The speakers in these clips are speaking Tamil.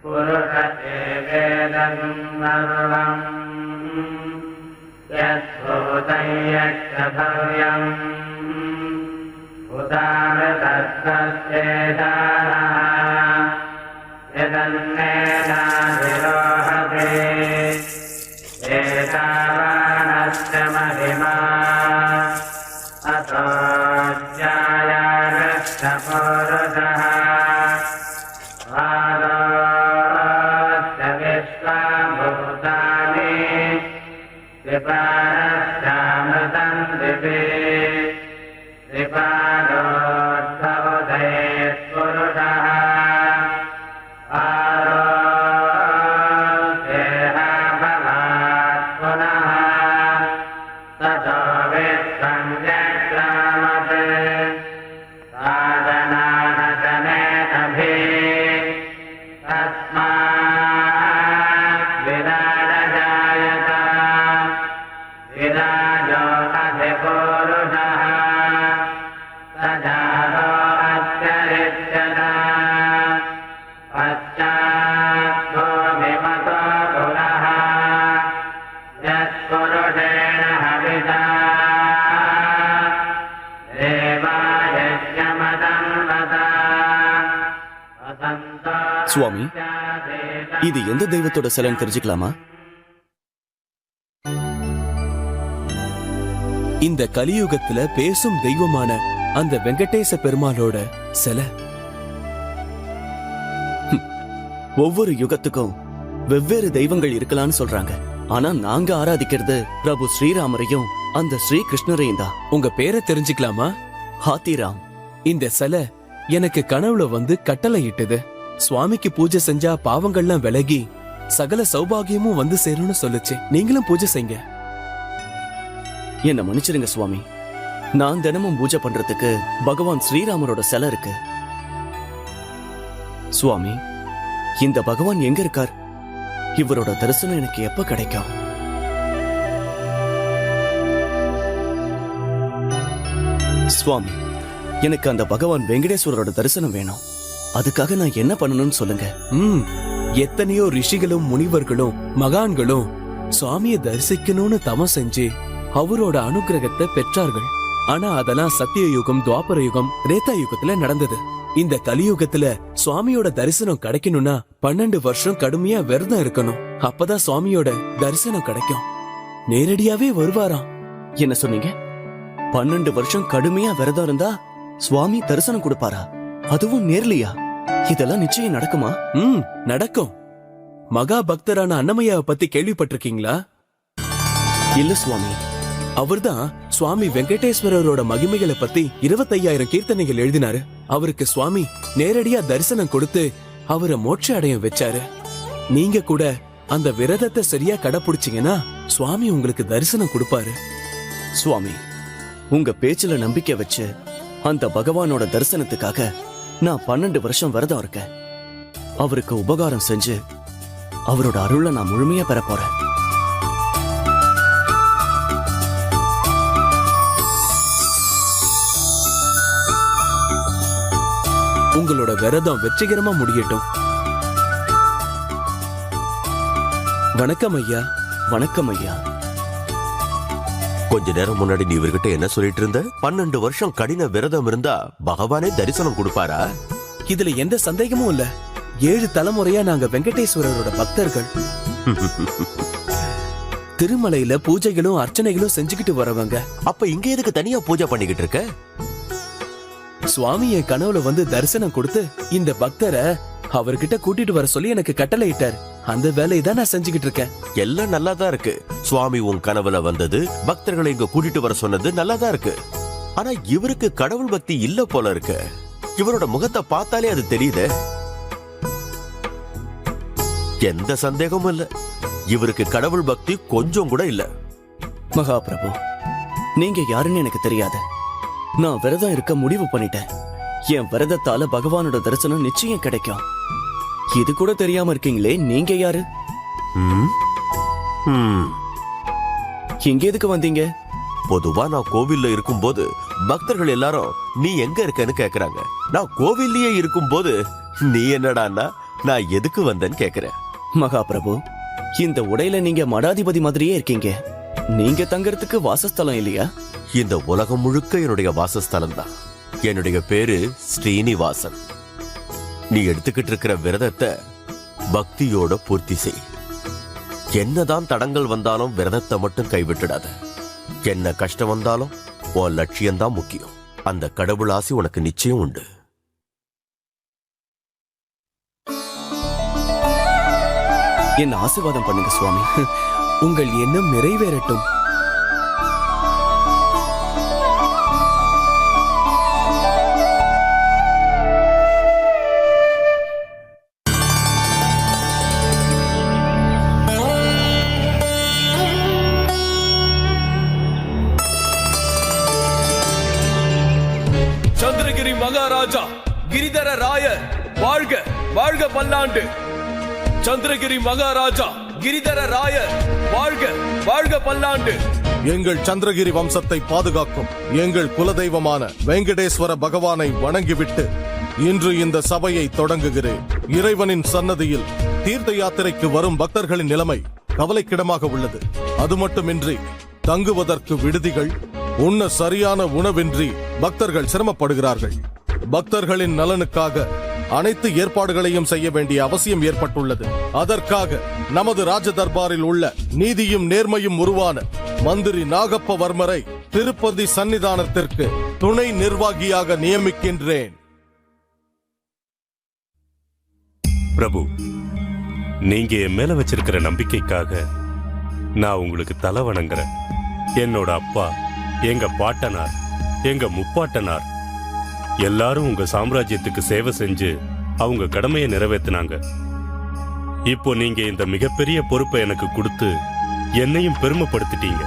पुरुषते वेदं सर्वम् यत्सूतं यक्षभव्यम् उदामृतस्येदानः यदन्नेनाधिरोहते एतावानस्य महिमा अतो ज्ञायागच्छपुरुषः वादोऽस्य विश्वभूतानि विपारस्यामृतं दिवे विपादोद्भवुदयेत्पुरुषः आरोग्येहाभवात् पुनः ततो विश्वं जग्रामत् साधनानशनेनभिः तस्मात् विराजजायत विराजो अधिपुरुषः सजातो अत्यरिच्यत पश्चात्तो विमतो पुनः यत्पुरुषेण हविषा देवायज्ञमदन्वता वसन्तो சுவாமி, இது எந்த தெய்வத்தோட சிலைன்னு தெரிஞ்சுக்கலாமா? இந்த கலியுகத்துல பேசும் தெய்வமான அந்த வெங்கடேச பெருமாளோட சிலை. ஒவ்வொரு யுகத்துக்கும் வெவ்வேறு தெய்வங்கள் இருக்கலாம்னு சொல்றாங்க. ஆனா நாங்க ஆராதிக்கிறது பிரபு ஸ்ரீராமரையும் அந்த ஸ்ரீ கிருஷ்ணரையும் தான். உங்க பேரை தெரிஞ்சுக்கலாமா? ஹாத்திராம். இந்த சிலை எனக்கு கனவுல வந்து கட்டளை இட்டது. சுவாமிக்கு பூஜை செஞ்சா பாவங்கள்லாம் விலகி சகல சௌபாகியமும் வந்து சேரும்னு சொல்லுச்சு. நீங்களும் பூஜை செய்யுங்க. என்ன மன்னிச்சிருங்க சுவாமி, நான் தினமும் பூஜை பண்றதுக்கு பகவான் ஸ்ரீராமரோட சிலை இருக்கு. சுவாமி, இந்த பகவான் எங்க இருக்கார்? இவரோட தரிசனம் எனக்கு எப்ப கிடைக்கும்? சுவாமி, எனக்கு அந்த பகவான் வெங்கடேஸ்வரரோட தரிசனம் வேணும். அதுக்காக நான் என்ன பண்ணணும்னு சொல்லுங்க. எத்தனையோ ரிஷிகளும் முனிவர்களும் மகான்களும் சுவாமியை தரிசிக்கணும்னு தவம் செஞ்சு அவரோட அனுகிரகத்தை பெற்றார்கள். ஆனா அதெல்லாம் சத்திய யுகம், துவாபர யுகம், ரேதா யுகத்துல நடந்தது. இந்த கலியுகத்துல சுவாமியோட தரிசனம் கிடைக்கணும்னா 12 வருஷம் கடுமையா விரதம் இருக்கணும். அப்பதான் சுவாமியோட தரிசனம் கிடைக்கும். நேரடியாவே வருவாராம். என்ன சொன்னீங்க? 12 வருஷம் கடுமையா விரதம் இருந்தா சுவாமி தரிசனம் கொடுப்பாரா? அதுவும் நேர்லையா? இதெல்லாம் நிச்சயம் நடக்குமா? நடக்கும். மகா பக்தரான அன்னமையாவை பத்தி கேள்விப்பட்டிருக்கீங்களா? இல்ல சுவாமி. அவர்தான் சுவாமி வெங்கடேஸ்வரரோட மகிமைகளை பத்தி 25,000 கீர்த்தனைகள் எழுதினாரு. அவருக்கு சுவாமி நேரடியா தரிசனம் கொடுத்து அவரை மோட்ச அடையம் வச்சாரு. நீங்க கூட அந்த விரதத்தை சரியா கடைபிடிச்சீங்கன்னா சுவாமி உங்களுக்கு தரிசனம் கொடுப்பாரு. சுவாமி, உங்க பேச்சுல நம்பிக்கை வச்சு அந்த பகவானோட தரிசனத்துக்காக நான் 12 வருஷம் விரதம் இருக்கேன். அவருக்கு உபகாரம் செஞ்சு அவரோட அருளை நான் முழுமையா பெற போறேன். உங்களோட விரதம் வெற்றிகரமா முடியட்டும். வணக்கம் ஐயா. வணக்கம் ஐயா. கொஞ்ச நேரம் முன்னாடி நீ இவர்கிட்ட என்ன சொல்லிட்டு இருந்த? 12 வருஷம் கடின விரதம் இருந்தா பகவானே தரிசனம் கொடுப்பாரா? இதுல எந்த சந்தேகமும் இல்ல. 7 தலைமுறையா நாங்க வெங்கடேஸ்வரரோட பக்தர்கள். திருமலையில பூஜைகளும் அர்ச்சனைகளும் செஞ்சுக்கிட்டு வரவங்க. அப்ப இங்க எதுக்கு தனியா பூஜை பண்ணிக்கிட்டு இருக்க? சுவாமி என் கனவுல வந்து தரிசனம் கொடுத்து இந்த பக்தரை அவர்கிட்ட கூட்டிட்டு வர சொல்லி எனக்கு கட்டளை இட்டார். அந்த வேலையை தான் நான் செஞ்சுக்கிட்டு இருக்கேன். எல்லாம் நல்லா தான் இருக்கு. சுவாமி உன் கனவுல வந்தது, பக்தர்களை இங்க கூட்டிட்டு வர சொன்னது நல்லா தான் இருக்கு. ஆனா இவருக்கு கடவுள் பக்தி இல்ல போல இருக்கு. இவரோட முகத்தை பார்த்தாலே அது தெரியுது. எந்த சந்தேகமும் இல்ல, இவருக்கு கடவுள் பக்தி கொஞ்சம் கூட இல்ல. மகாபிரபு, நீங்க யாருன்னு எனக்கு தெரியாது. நான் விரதம் இருக்க முடிவு பண்ணிட்டேன். என் விரதத்தால பகவானோட தரிசனம் நிச்சயம் கிடைக்கும். இது கூட தெரியாம இருக்கீங்களே, நீங்க யாரு? இங்க எதுக்கு வந்தீங்க? பொதுவா நான் கோவில்ல இருக்கும்போது பக்தர்கள் எல்லாரும் நீ எங்க இருக்கன்னு கேக்குறாங்க. நான் கோவில்லயே இருக்கும்போது நீ என்னடான்னா நான் எதுக்கு வந்தேன்னு கேக்குறேன். மகாபிரபு, இந்த உடையில நீங்க மடாதிபதி மாதிரியே இருக்கீங்க. நீங்க தங்கறதுக்கு வாசஸ்தலம் இல்லையா? இந்த உலகம் முழுக்க என்னுடைய வாசஸ்தலம் தான். என்னுடைய பேரு ஸ்ரீனிவாசன். நீ எடுத்துக்கிட்டு இருக்கிற விரதத்தை பக்தியோட பூர்த்தி செய். என்னதான் தடங்கள் வந்தாலும் விரதத்தை மட்டும் கைவிட்டுடாத. என்ன கஷ்டம் வந்தாலும் உன் லட்சியம்தான் முக்கியம். அந்த கடவுள் ஆசி உனக்கு நிச்சயம் உண்டு. என்ன ஆசீர்வாதம் பண்ணுங்க சுவாமி. உங்கள் எண்ணம் நிறைவேறட்டும். சந்திரகிரி மகாராஜா கிரிதர ராயர் வாழ்க வாழ்க பல்லாண்டு. சந்திரகிரி மகாராஜா கிரிதர ராயர் வாழ்க வாழ்க பல்லாண்டு. எங்கள் சந்திரகிரி வம்சத்தை பாதுகாக்கும் எங்கள் குலதெய்வமான வெங்கடேஸ்வர பகவானை வணங்கிவிட்டு இன்று இந்த சபையை தொடங்குகிறேன். இறைவனின் சன்னதியில் தீர்த்த யாத்திரைக்கு வரும் பக்தர்களின் நிலைமை கவலைக்கிடமாக உள்ளது. அது மட்டுமின்றி தங்குவதற்கு விடுதிகள், உண்ண சரியான உணவின்றி பக்தர்கள் சிரமப்படுகிறார்கள். பக்தர்களின் நலனுக்காக அனைத்து ஏற்பாடுகளையும் செய்ய வேண்டிய அவசியம் ஏற்பட்டுள்ளது. அதற்காக நமது ராஜ தர்பாரில் உள்ள நீதியும் நேர்மையும் உருவான மந்திரி நாகப்பவர்மரை திருப்பதி சன்னிதானத்திற்கு துணை நிர்வாகியாக நியமிக்கின்றேன். பிரபு, நீங்க என் மேல வச்சிருக்கிற நம்பிக்கைக்காக நான் உங்களுக்கு தலை வணங்குறேன். என்னோட அப்பா, எங்க பாட்டனார், எங்க முப்பாட்டனார் எல்லாரும் உங்க சாம்ராஜ்யத்துக்கு சேவை செஞ்சு அவங்க கடமையை நிறைவேற்றினாங்க. இப்போ நீங்க இந்த மிகப்பெரிய பொறுப்பை எனக்கு கொடுத்து என்னையும் பெருமைப்படுத்திட்டீங்க.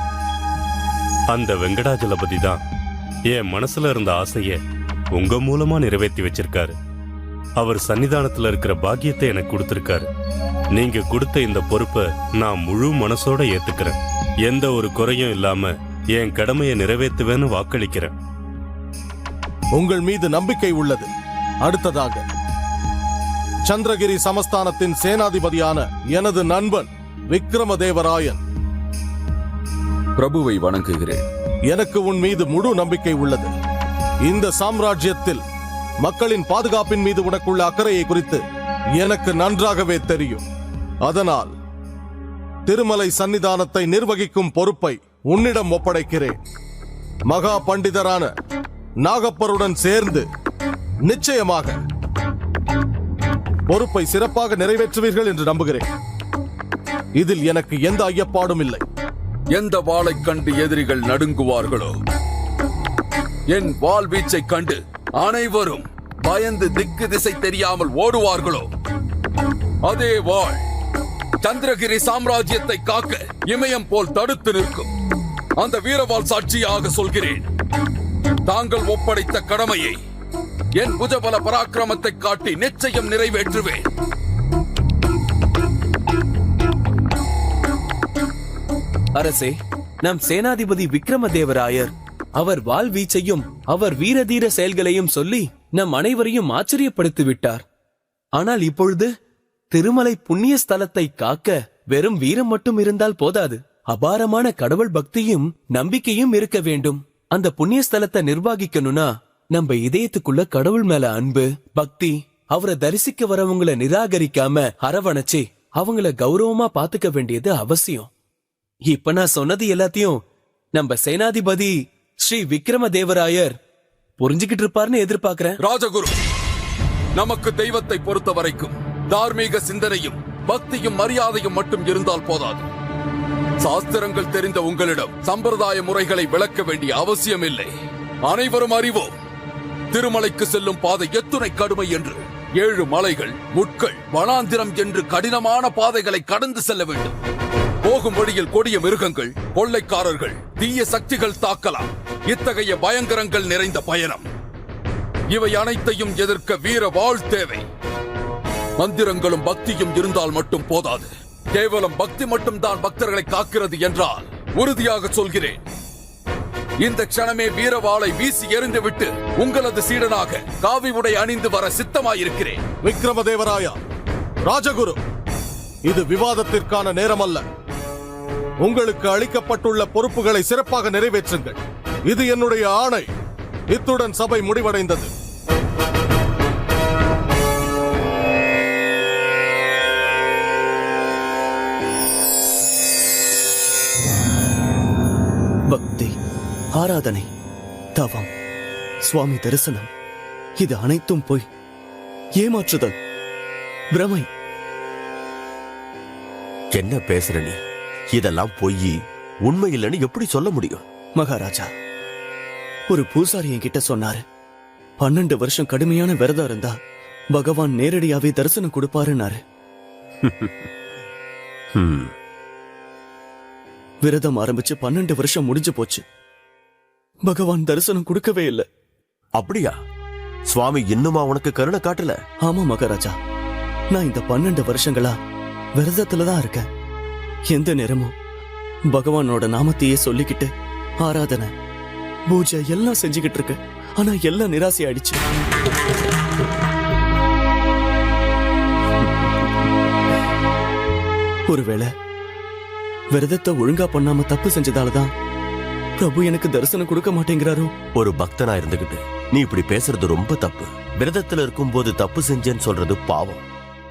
அந்த வெங்கடாஜலபதி தான் என் மனசுல இருந்த ஆசைய உங்க மூலமா நிறைவேற்றி வச்சிருக்காரு. அவர் சன்னிதானத்துல இருக்கிற பாக்கியத்தை எனக்கு கொடுத்திருக்காரு. நீங்க கொடுத்த இந்த பொறுப்பை நான் முழு மனசோட ஏத்துக்கிறேன். எந்த ஒரு குறையும் இல்லாம என் கடமையை நிறைவேற்றுவேன்னு வாக்களிக்கிறேன். உங்கள் மீது நம்பிக்கை உள்ளது. அடுத்ததாக சந்திரகிரி சமஸ்தானத்தின் சேனாதிபதியான எனது நண்பன் விக்ரமதேவராயன். பிரபுவை வணங்குகிறேன். எனக்கு உன் மீது முழு நம்பிக்கை உள்ளது. இந்த சாம்ராஜ்யத்தில் மக்களின் பாதுகாப்பின் மீது உனக்குள்ள அக்கறையை குறித்து எனக்கு நன்றாகவே தெரியும். அதனால் திருமலை சன்னிதானத்தை நிர்வகிக்கும் பொறுப்பை உன்னிடம் ஒப்படைக்கிறேன். மகா பண்டிதரான நாகப்பருடன் சேர்ந்து நிச்சயமாக பொறுப்பை சிறப்பாக நிறைவேற்றுவீர்கள் என்று நம்புகிறேன். இதில் எனக்கு எந்த ஐயப்பாடும் இல்லை. எந்த வாளை கண்டு எதிரிகள் நடுங்குவார்களோ, என் வாள் வீச்சை கண்டு அனைவரும் பயந்து திக்கு திசை தெரியாமல் ஓடுவார்களோ, அதே வாள் சந்திரகிரி சாம்ராஜ்யத்தை காக்க இமயம் போல் தடுத்து நிற்கும். அந்த வீரவாள் சாட்சியாக சொல்கிறேன், தாங்கள் ஒப்படைத்த கடமையை என் புஜபல பராக்கிரமத்தை காட்டி நிச்சயம் நிறைவேற்றுவேன். அரசே, நம் சேனாதிபதி விக்ரமதேவராயர் அவர் வாள் வீச்சையும் அவர் வீரதீர செயல்களையும் சொல்லி நம் அனைவரையும் ஆச்சரியப்படுத்தி விட்டார். ஆனால் இப்பொழுது திருமலை புண்ணிய ஸ்தலத்தை காக்க வெறும் வீரம் மட்டும் இருந்தால் போதாது. அபாரமான கடவுள் பக்தியும் நம்பிக்கையும் இருக்க வேண்டும். அந்த புண்ணிய ஸ்தலத்தை நிர்வகிக்கணும்னா நம்ம இதயத்துக்குள்ள கடவுள் மேல அன்பு, பக்தி, அவரை தரிசிக்க வரவங்களை நிராகரிக்காம அரவணைச்சு அவங்கள கௌரவமா பாத்துக்க வேண்டியது அவசியம். இப்ப நான் சொன்னது எல்லாத்தையும் நம்ம சேனாதிபதி ஸ்ரீ விக்ரமதேவராயர் புரிஞ்சுக்கிட்டு இருப்பார்னு எதிர்பார்க்கிறேன். ராஜகுரு, நமக்கு தெய்வத்தை பொறுத்த வரைக்கும் தார்மீக சிந்தனையும் பக்தியும் மரியாதையும் மட்டும் இருந்தால் போதாது. சாஸ்திரங்கள் தெரிந்த உங்களிடம் சம்பிரதாய முறைகளை விளக்க வேண்டிய அவசியம் இல்லை. அனைவரும் அறிவோம், திருமலைக்கு செல்லும் பாதை எத்துணை கடுமை என்று. 7 மலைகள், முட்கள், வனாந்திரம் என்று கடினமான பாதைகளை கடந்து செல்ல வேண்டும். போகும் வழியில் கொடிய மிருகங்கள், கொள்ளைக்காரர்கள், தீய சக்திகள் தாக்கலாம். இத்தகைய பயங்கரங்கள் நிறைந்த பயணம். இவை அனைத்தையும் எதிர்க்க வீர வாழ் தேவை. மந்திரங்களும் பக்தியும் இருந்தால் மட்டும் போதாது. கேவலம் பக்தி மட்டும் தான் பக்தர்களை காக்கிறது என்றால் உறுதியாக சொல்கிறேன், இந்த க்ஷணமே வீரவாளை வீசி எறிந்துவிட்டு உங்களது சீடனாக காவி உடை அணிந்து வர சித்தமாயிருக்கிறேன். விக்ரமதேவராயா, ராஜகுரு, இது விவாதத்திற்கான நேரமல்ல. உங்களுக்கு அளிக்கப்பட்டுள்ள பொறுப்புகளை சிறப்பாக நிறைவேற்றுங்கள். இது என்னுடைய ஆணை. இத்துடன் சபை முடிவடைந்தது. பக்தி, ஆராதனை, தவம், சுவாமி தரிசனம், இது அனைத்தும் போய் ஏமாற்றுதல், பிரமை. என்ன பேசுற நீ? இதெல்லாம் பொய், உண்மை இல்லைன்னு எப்படி சொல்ல முடியும்? மகாராஜா, ஒரு பூசாரி என்கிட்ட சொன்னாரு, 12 வருஷம் கடுமையான விரதம் இருந்தா பகவான் நேரடியாவே தரிசனம் கொடுப்பாருன்னாரு. விரதம் ஆரம்பிச்சு 12 வருஷம் முடிஞ்சு போச்சு. பகவான் தரிசனம் கொடுக்கவே இல்லை. அப்படியா? சுவாமி இன்னுமா உனக்கு கருணை காட்டல? ஆமா மகாராஜா, நான் இந்த 12 வருஷங்களா விரதத்துலதான் இருக்கேன். எந்த நேரமும் பகவானோட நாமத்தையே சொல்லிக்கிட்டு ஆராதனை, பூஜை எல்லாம் செஞ்சுக்கிட்டு இருக்கு. ஆனா எல்லாம் நிராசை ஆயிடுச்சு. ஒருவேளை விரதத்தை ஒழுங்கா பண்ணாம தப்பு செஞ்சதாலதான் பிரபு எனக்கு தரிசனம் கொடுக்க மாட்டேங்கிறாரோ? ஒரு பக்தனா இருந்துகிட்டு நீ இப்படி பேசுறது ரொம்ப தப்பு. விரதத்துல இருக்கும்போது தப்பு செஞ்சேன்னு சொல்றது பாவம்.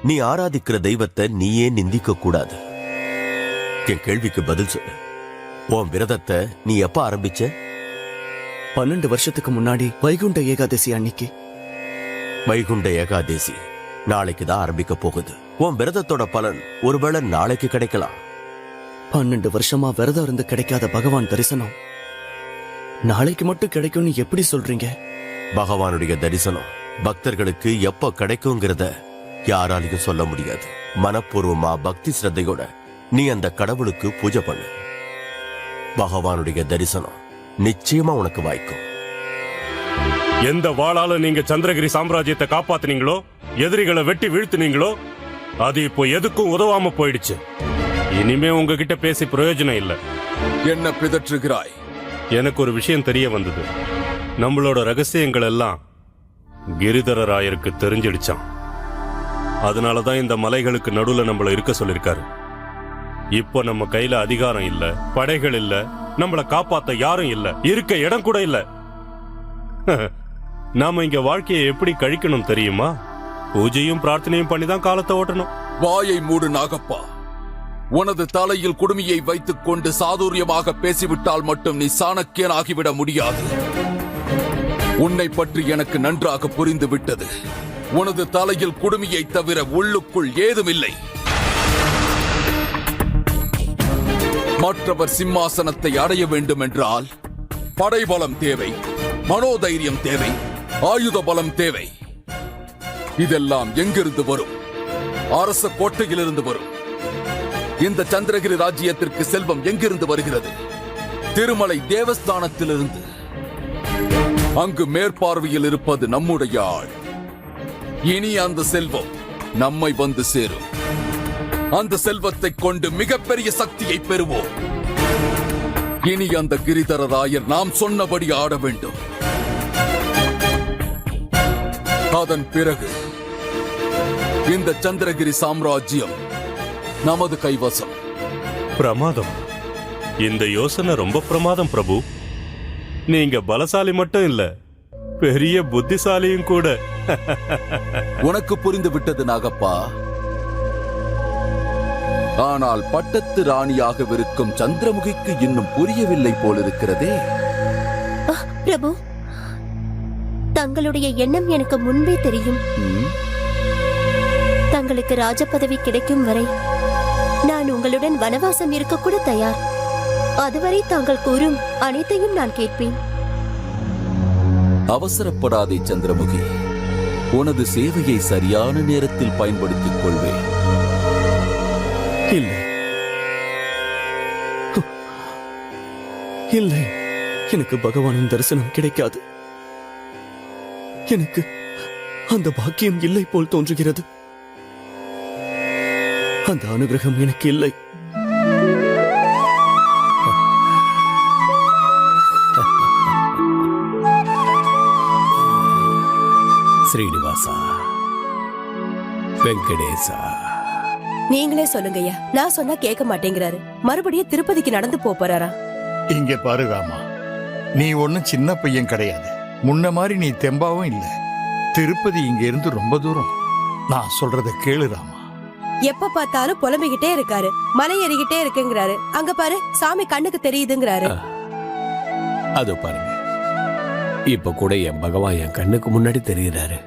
நீ ஆராதிக்கிற தெய்வத்தை நீயே நிந்திக்க கூடாது. என் கேள்விக்கு பதில் சொல்லு. உன் விரதத்தை நீ எப்ப ஆரம்பிச்ச? 12 வருஷத்துக்கு முன்னாடி வைகுண்ட ஏகாதசி அன்னைக்கு. வைகுண்ட ஏகாதசி நாளைக்கு தான் ஆரம்பிக்க போகுது. உன் விரதத்தோட பலன் ஒருவேளை நாளைக்கு கிடைக்கலாம். 12 வருஷமா விரதம் இருந்து கிடைக்காத பகவான் தரிசனம் நாளைக்கு மட்டும் கிடைக்கும்னு எப்படி சொல்றீங்க? பகவானுடைய தரிசனம் பக்தர்களுக்கு எப்ப கிடைக்குங்கிறத யாராலையும் சொல்ல முடியாது. மனப்பூர்வமா பக்தி சிரத்தையோட நீ அந்த கடவுளுக்கு பூஜை பண்ணு. பகவானுடைய தரிசனம் நிச்சயமா உனக்கு வாய்க்கும். எந்த வாளால நீங்க சந்திரகிரி சாம்ராஜ்யத்தை காப்பாத்துனீங்களோ, எதிரிகளை வெட்டி வீழ்த்துனீங்களோ, அது இப்போ எதுக்கும் உதவாம போயிடுச்சு. இனிமே உங்ககிட்ட பேசி பிரயோஜனம் இல்ல. என்ன பிதற்றுகிறாய்? எனக்கு ஒரு விஷயம் தெரிய வந்தது. நம்மளோட ரகசியங்கள் எல்லாம் கிரிதரராயருக்கு தெரிஞ்சிடுச்சான். அதனாலதான் இந்த மலைகளுக்கு நடுவுல நம்மள இருக்க சொல்லிருக்காரு. இப்போ நம்ம கையில அதிகாரம் இல்ல, படைகள் இல்ல, நம்மள காப்பாத்த யாரும் இல்ல, இருக்க இடம் கூட இல்ல. நாம இங்க வாழ்க்கையை எப்படி கழிக்கணும் தெரியுமா? பூஜையும் பிரார்த்தனையும் பண்ணிதான் காலத்தை ஓட்டணும். வாயை மூடு நாகப்பா. உனது தலையில் குடுமியை வைத்துக் கொண்டு சாதுரியமாக பேசிவிட்டால் மட்டும் நீ சாணக்கியன் ஆகிவிட முடியாது. உன்னை பற்றி எனக்கு நன்றாக புரிந்து விட்டது. உனது தலையில் குடுமியை தவிர உள்ளுக்குள் ஏதுமில்லை. மற்றவர் சிம்மாசனத்தை அடைய வேண்டும் என்றால் படைபலம் தேவை, மனோதைரியம் தேவை, ஆயுத பலம் தேவை. இதெல்லாம் எங்கிருந்து வரும்? அரச கோட்டையிலிருந்து வரும். இந்த சந்திரகிரி ராஜ்யத்திற்கு செல்வம் எங்கிருந்து வருகிறது? திருமலை தேவஸ்தானத்திலிருந்து. அங்கு மேற்பார்வையில் இருப்பது நம்முடைய ஆள். இனி அந்த செல்வம் நம்மை வந்து சேரும். அந்த செல்வத்தை கொண்டு மிகப்பெரிய சக்தியை பெறுவோம். இனி அந்த கிரிதரராயர் நாம் சொன்னபடி ஆட வேண்டும். அதன் பிறகு இந்த சந்திரகிரி சாம்ராஜ்யம் நமது கைவசம். பிரமாதம். இந்த யோசனை ரொம்ப பிரமாதம் பிரபு. நீங்க பலசாலி மட்டும் இல்ல, பெரிய புத்திசாலியும் கூட. உனக்கு புரிந்து விட்டது நாகப்பா. ஆனால் பட்டத்து ராணியாகவிருக்கும் சந்திரமுகிக்கு இன்னும் புரியவில்லை போலிருக்கிறதே. பிரபு, தங்களுடைய எண்ணம் எனக்கு முன்பே தெரியும். தங்களுக்கு ராஜ பதவி கிடைக்கும் வரை நான் உங்களுடன் வனவாசம் இருக்க கூட தயார். அதுவரை தாங்கள் கூறும் அனைத்தையும் நான் கேட்பேன். அவசரப்படாதே சந்திரமுகி. உனது சேவையை சரியான நேரத்தில் பயன்படுத்திக் கொள்வேன். இல்லை இல்லை, எனக்கு பகவானின் தரிசனம் கிடைக்காது. எனக்கு அந்த பாக்கியம் இல்லை போல் தோன்றுகிறது. அந்த அனுகிரகம் எனக்கு இல்லை. ஸ்ரீனிவாசா, வெங்கடேசா, நீங்களே சொல்லுங்கய்யா. நான் சொன்னா கேட்க மாட்டேங்கிறாரு. மறுபடியும் திருப்பதிக்கு நடந்து போறாரா? இங்க பாரு ராமா, நீ ஒன்னும் சின்ன பையன் கிடையாது. முன்ன மாதிரி நீ தெம்பாவும் இல்ல. திருப்பதி இங்க இருந்து ரொம்ப தூரம். நான் சொல்றத கேளு ராமா. எப்ப பார்த்தாலும் புலம்பிக்கிட்டே இருக்காரு. மலை ஏறிக்கிட்டே இருக்குங்கிறாரு. அங்க பாரு, சாமி கண்ணுக்கு தெரியுதுங்கிறாரு. அதோ பாருங்க, இப்ப கூட என் பகவான் என் கண்ணுக்கு முன்னாடி தெரியுறாரு.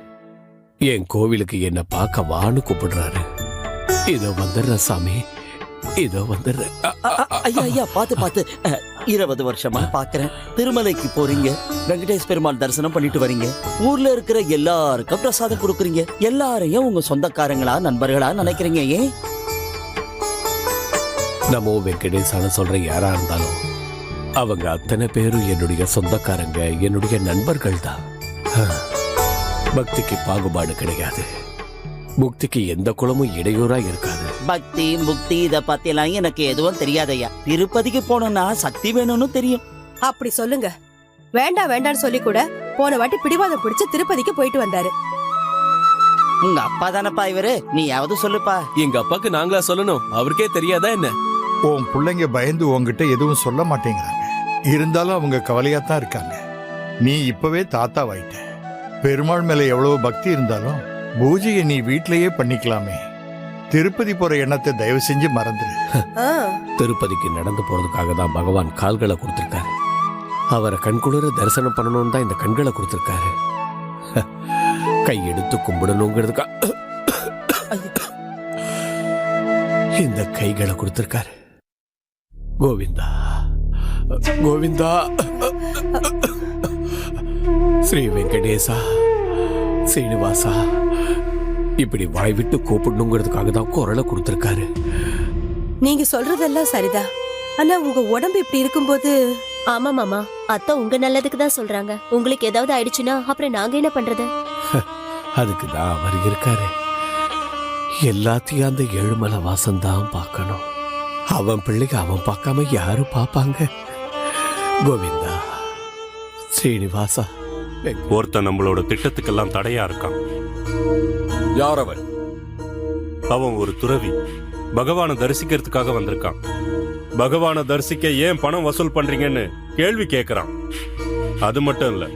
என் கோவிலுக்கு என்ன பார்க்க வான்னு கூப்பிடுறாரு. இதோ வந்துடுற சாமி, இதோ வந்துடுறேன். ஐயா ஐயா, பாத்து பாத்து. 20 வருஷமா பாக்குறேன். திருமலைக்கு போறீங்க, வெங்கடேஷ் பெருமாள் தரிசனம் பண்ணிட்டு வரீங்க, ஊர்ல இருக்கிற எல்லாருக்கும் பிரசாதம் கொடுக்குறீங்க, எல்லாரையும் உங்க சொந்தக்காரங்களா நண்பர்களா நினைக்கிறீங்க. ஏன்? நமோ வெங்கடேசான சொல்ற யாரா இருந்தாலும் அவங்க அத்தனை பேரும் என்னுடைய சொந்தக்காரங்க, என்னுடைய நண்பர்கள் தான். பக்திக்கு பாகுபாடு கிடையாது. முக்திக்கு எந்த குலமும் இடையூறா இருக்காது. பக்தி முக்தி இத பத்தியெல்லாம் எனக்கு எதுவும் தெரியாதையா. திருப்பதிக்கு போனோம்னா சக்தி வேணும்னு தெரியும். அப்படி சொல்லுங்க. வேண்டாம் வேண்டாம்னு சொல்லி கூட போன வாட்டி பிடிவாதம் பிடிச்சு திருப்பதிக்கு போயிட்டு வந்தாரு. உங்க அப்பா தானப்பா இவரு, நீயாவது சொல்லுப்பா. எங்க அப்பாக்கு நாங்களா சொல்லணும்? அவருக்கே தெரியாதா என்ன? உன் பிள்ளைங்க பயந்து உன்கிட்ட எதுவும் சொல்ல மாட்டேங்கிறாங்க. இருந்தாலும் அவங்க கவலையா தான் இருக்காங்க. நீ இப்பவே தாத்தாவாயிட்ட. பெருமாள் மேல எவ்வளவு பக்தி இருந்தாலும் பூஜையை நீ வீட்லயே பண்ணிக்கலாமே. திருப்பதி போற எண்ணத்தை தயவு செஞ்சு மறந்துரு. திருப்பதிக்கு நடந்து போறதுக்காக தான் பகவான் கால்களை கொடுத்திருக்காரு. அவரை கண்குளிர தரிசனம் பண்ணணும்னு தான் இந்த கண்களை கொடுத்திருக்காரு. கையெடுத்து கும்பிடணுங்கிறதுக்கா இந்த கைகளை கொடுத்திருக்காரு. கோவிந்தா கோவிந்தா, ஸ்ரீ வெங்கடேசா, ஸ்ரீனிவாசா, இப்படி வாய் விட்டு கூப்பிடணுங்கிறதுக்காக தான் குரலை கொடுத்திருக்காரு. நீங்க சொல்றதெல்லாம் சரிதான். ஆனா உங்க உடம்பு இப்படி இருக்கும்போது. ஆமா மாமா, அத்தை உங்க நல்லதுக்கு தான் சொல்றாங்க. உங்களுக்கு ஏதாவது ஆயிடுச்சுன்னா அப்புறம் நாங்க என்ன பண்றது? அதுக்கு தான் அவர் இருக்காரு. எல்லாத்தையும் அந்த ஏழுமலை வாசம் தான் பார்க்கணும். அவன் பிள்ளைக்கு அவன் பார்க்காம யாரு பார்ப்பாங்க? கோவிந்தா, ஸ்ரீனிவாசா. ஒருத்தன் நம்மளோட திட்டத்துக்கெல்லாம் தடையா இருக்கான். யார் அவன்? அவன் ஒரு துறவி. பகவானை தரிசிக்கிறதுக்காக வந்திருக்கான். பகவானை தரிசிக்க ஏன் பணம் வசூல் பண்றீங்கன்னு கேள்வி கேட்கறான். அது மட்டும் இல்ல,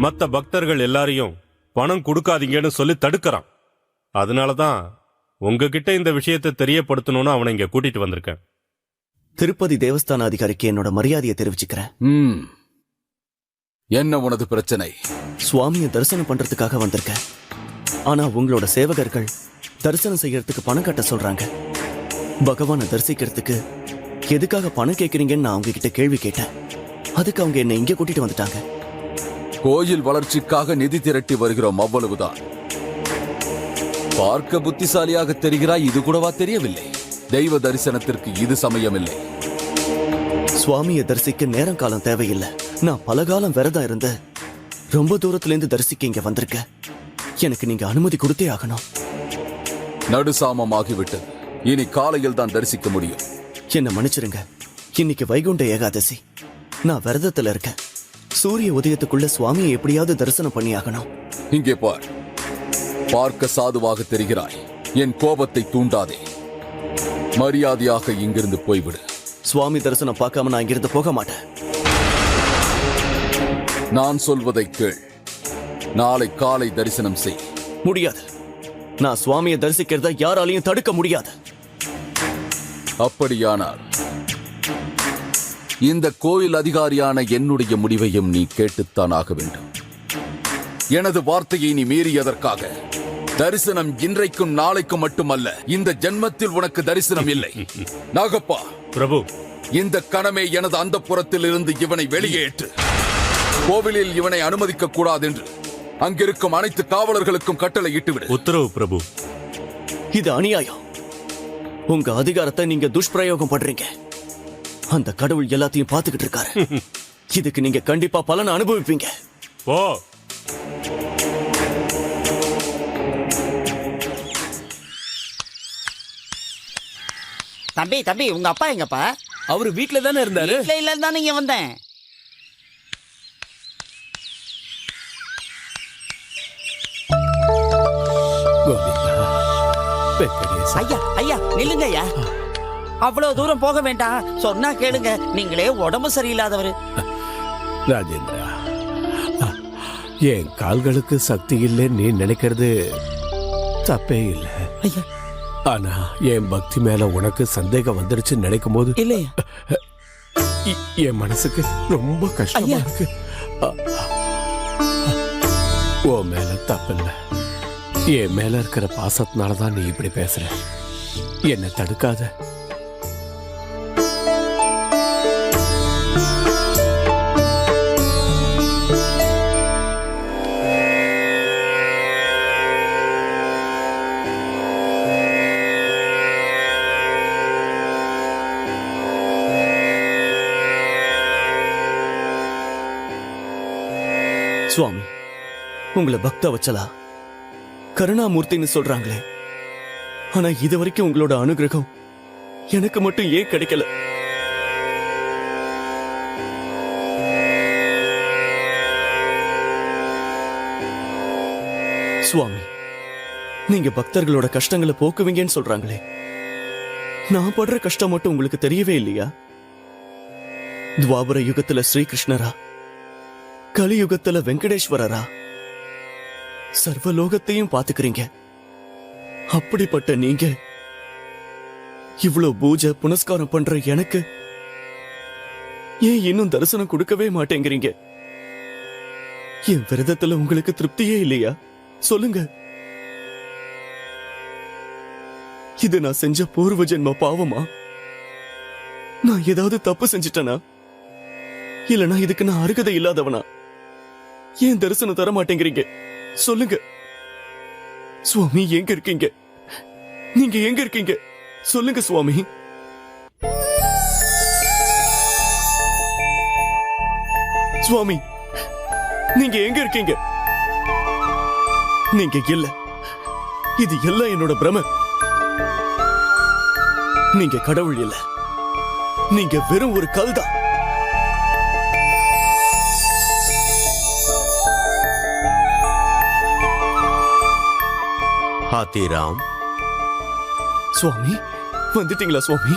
மத்த பக்தர்கள் எல்லாரையும் பணம் கொடுக்காதீங்கன்னு சொல்லி தடுக்கிறான். அதனாலதான் உங்ககிட்ட இந்த விஷயத்தை தெரியப்படுத்தணும்னு அவனை இங்க கூட்டிட்டு வந்திருக்கேன். திருப்பதி தேவஸ்தான அதிகாரிக்கு என்னோட மரியாதையை தெரிவிச்சுக்கிறேன். என்ன உனது பிரச்சனை? சுவாமியை தரிசனம் பண்றதுக்காக வந்திருக்கேன். ஆனா உங்களோட சேவகர்கள் தரிசனம் செய்யறதுக்கு பணம் கட்ட சொல்றாங்க. பகவானை தரிசிக்கிறதுக்கு எதுக்காக பணம் கேட்கறீங்கன்னு நான் அவங்க கிட்ட கேள்வி கேட்டேன். அதுக்கு அவங்க என்ன இங்க கூட்டிட்டு வந்துட்டாங்க. கோயில் வளர்ச்சிக்காக நிதி திரட்டி வருகிறோம், அவ்வளவுதான். பார்க்க புத்திசாலியாக தெரிகிறாய், இது கூடவா தெரியவில்லை? தெய்வ தரிசனத்திற்கு இது சமயமில்லை. சுவாமியை தரிசிக்க நேரம் காலம் தேவையில்லை. நான் பல காலம் விரதம் இருந்து ரொம்ப தூரத்துல இருந்து தரிசிக்க இங்க வந்திருக்கேன். எனக்கு நீங்க அனுமதி கொடுத்தே ஆகணும். நடுசாமமாகிவிட்டது. இனி காலையில் தான் தரிசிக்க முடியும். என்ன மன்னிச்சிருங்க. இன்னைக்கு வைகுண்ட ஏகாதசி. நான் விரதத்துல இருக்கேன். சூரிய உதயத்துக்குள்ள சுவாமியை எப்படியாவது தரிசனம் பண்ணி ஆகணும். இங்கே பார், பார்க்க சாதுவாக தெரிகிறாய். என் கோபத்தை தூண்டாதே. மரியாதையாக இங்கிருந்து போய்விடு. சுவாமி தரிசனம் பார்க்காம நான் இங்கிருந்து போக மாட்டேன். நான் சொல்வதை கேள். நாளை காலை தரிசனம் செய். முடியாது. நான் சுவாமியை தரிசிக்கிறத யாராலையும் தடுக்க முடியாது. அப்படியானால் இந்த கோயில் அதிகாரியான என்னுடைய முடிவையும் நீ கேட்டுத்தான் ஆக வேண்டும். எனது வார்த்தையை நீ மீறியதற்காக தரிசனம் இன்றைக்கும் நாளைக்கும் மட்டுமல்ல, இந்த ஜென்மத்தில் உனக்கு தரிசனம் இல்லை. நாகப்பா பிரபு, இந்த கணமே எனது அந்தப்புறத்தில் இருந்து இவனை வெளியேற்று. கோவிலில் இவனை அனுமதிக்க கூடாது என்று அங்கிருக்கும் அனைத்து காவலர்களுக்கும் கட்டளை இட்டுவிடு. உத்தரவு பிரபு. இது அநியாயம். உங்க அதிகாரத்தை நீங்க துஷ்பிரயோகம் பண்றீங்க. அந்த கடவுள் எல்லாத்தையும் பார்த்துக்கிட்டு இருக்காரு. இதுக்கு நீங்க கண்டிப்பா பலனை அனுபவிப்பீங்க. ஓ, தம்பி தம்பி, உங்க அப்பா எங்கப்பா? அவரு வீட்டுல தானே இருந்தாரு. இல்ல தான் இங்க வந்தேன். கோவிந்தா, வெங்கடேசா. ஐயா ஐயா நில்லுங்க ஐயா, அவ்வளவு தூரம் போக வேண்டாம். சொன்னா கேளுங்க, நீங்களே உடம்பு சரியில்லாதவரு. ராஜேந்திரா, என் கால்களுக்கு சக்தி இல்லைன்னு நீ நினைக்கிறது தப்பே இல்லை. ஐயா ஆனா என் பக்தி மேல உனக்கு சந்தேகம் வந்துருச்சுன்னு நினைக்கும் போது இல்லையா, என் மனசுக்கு ரொம்ப கஷ்டமா ஐயா. இருக்கு. ஓ மேல தப்பில்ல, என் மேல இருக்கிற பாசத்தினாலதான் நீ இப்படி பேசுற. என்ன தடுக்காத. சுவாமி, உங்களை பக்த வச்சலா கருணாமூர்த்தின்னு சொல்றாங்களே, ஆனா இது வரைக்கும் உங்களோட அனுகிரகம் எனக்கு மட்டும் ஏன் கிடைக்கல? சுவாமி, நீங்க பக்தர்களோட கஷ்டங்களை போக்குவீங்கன்னு சொல்றாங்களே, நான் படுற கஷ்டம் மட்டும் உங்களுக்கு தெரியவே இல்லையா? துவாபர யுகத்துல ஸ்ரீகிருஷ்ணரா, கலியுகத்துல வெங்கடேஸ்வரரா, சர்வலோகத்தையும் பாத்துக்கிறீங்க. அப்படிப்பட்ட நீங்க இவ்வளவு பூஜை புனஸ்காரம் பண்ற எனக்கு ஏன் இன்னும் தரிசனம் கொடுக்கவே மாட்டேங்கிறீங்க? என் விரதத்துல உங்களுக்கு திருப்தியே இல்லையா? சொல்லுங்க. இது நான் செஞ்ச பூர்வ ஜென்ம பாவமா? நான் ஏதாவது தப்பு செஞ்சிட்டனா? இல்லனா இதுக்கு நான் அருகதை இல்லாதவனா? ஏன் தரிசனம் தர மாட்டேங்கிறீங்க? சொல்லுங்க சுவாமி. எங்க இருக்கீங்க? நீங்க எங்க இருக்கீங்க? சொல்லுங்க சுவாமி. சுவாமி, நீங்க எங்க இருக்கீங்க? நீங்க இல்ல. இது எல்லாம் என்னோட பிரமை. நீங்க கடவுள் இல்ல, நீங்க வெறும் ஒரு கல்தான். ஹாத்திராம், சுவாமி, வந்துட்டீங்களா சுவாமி?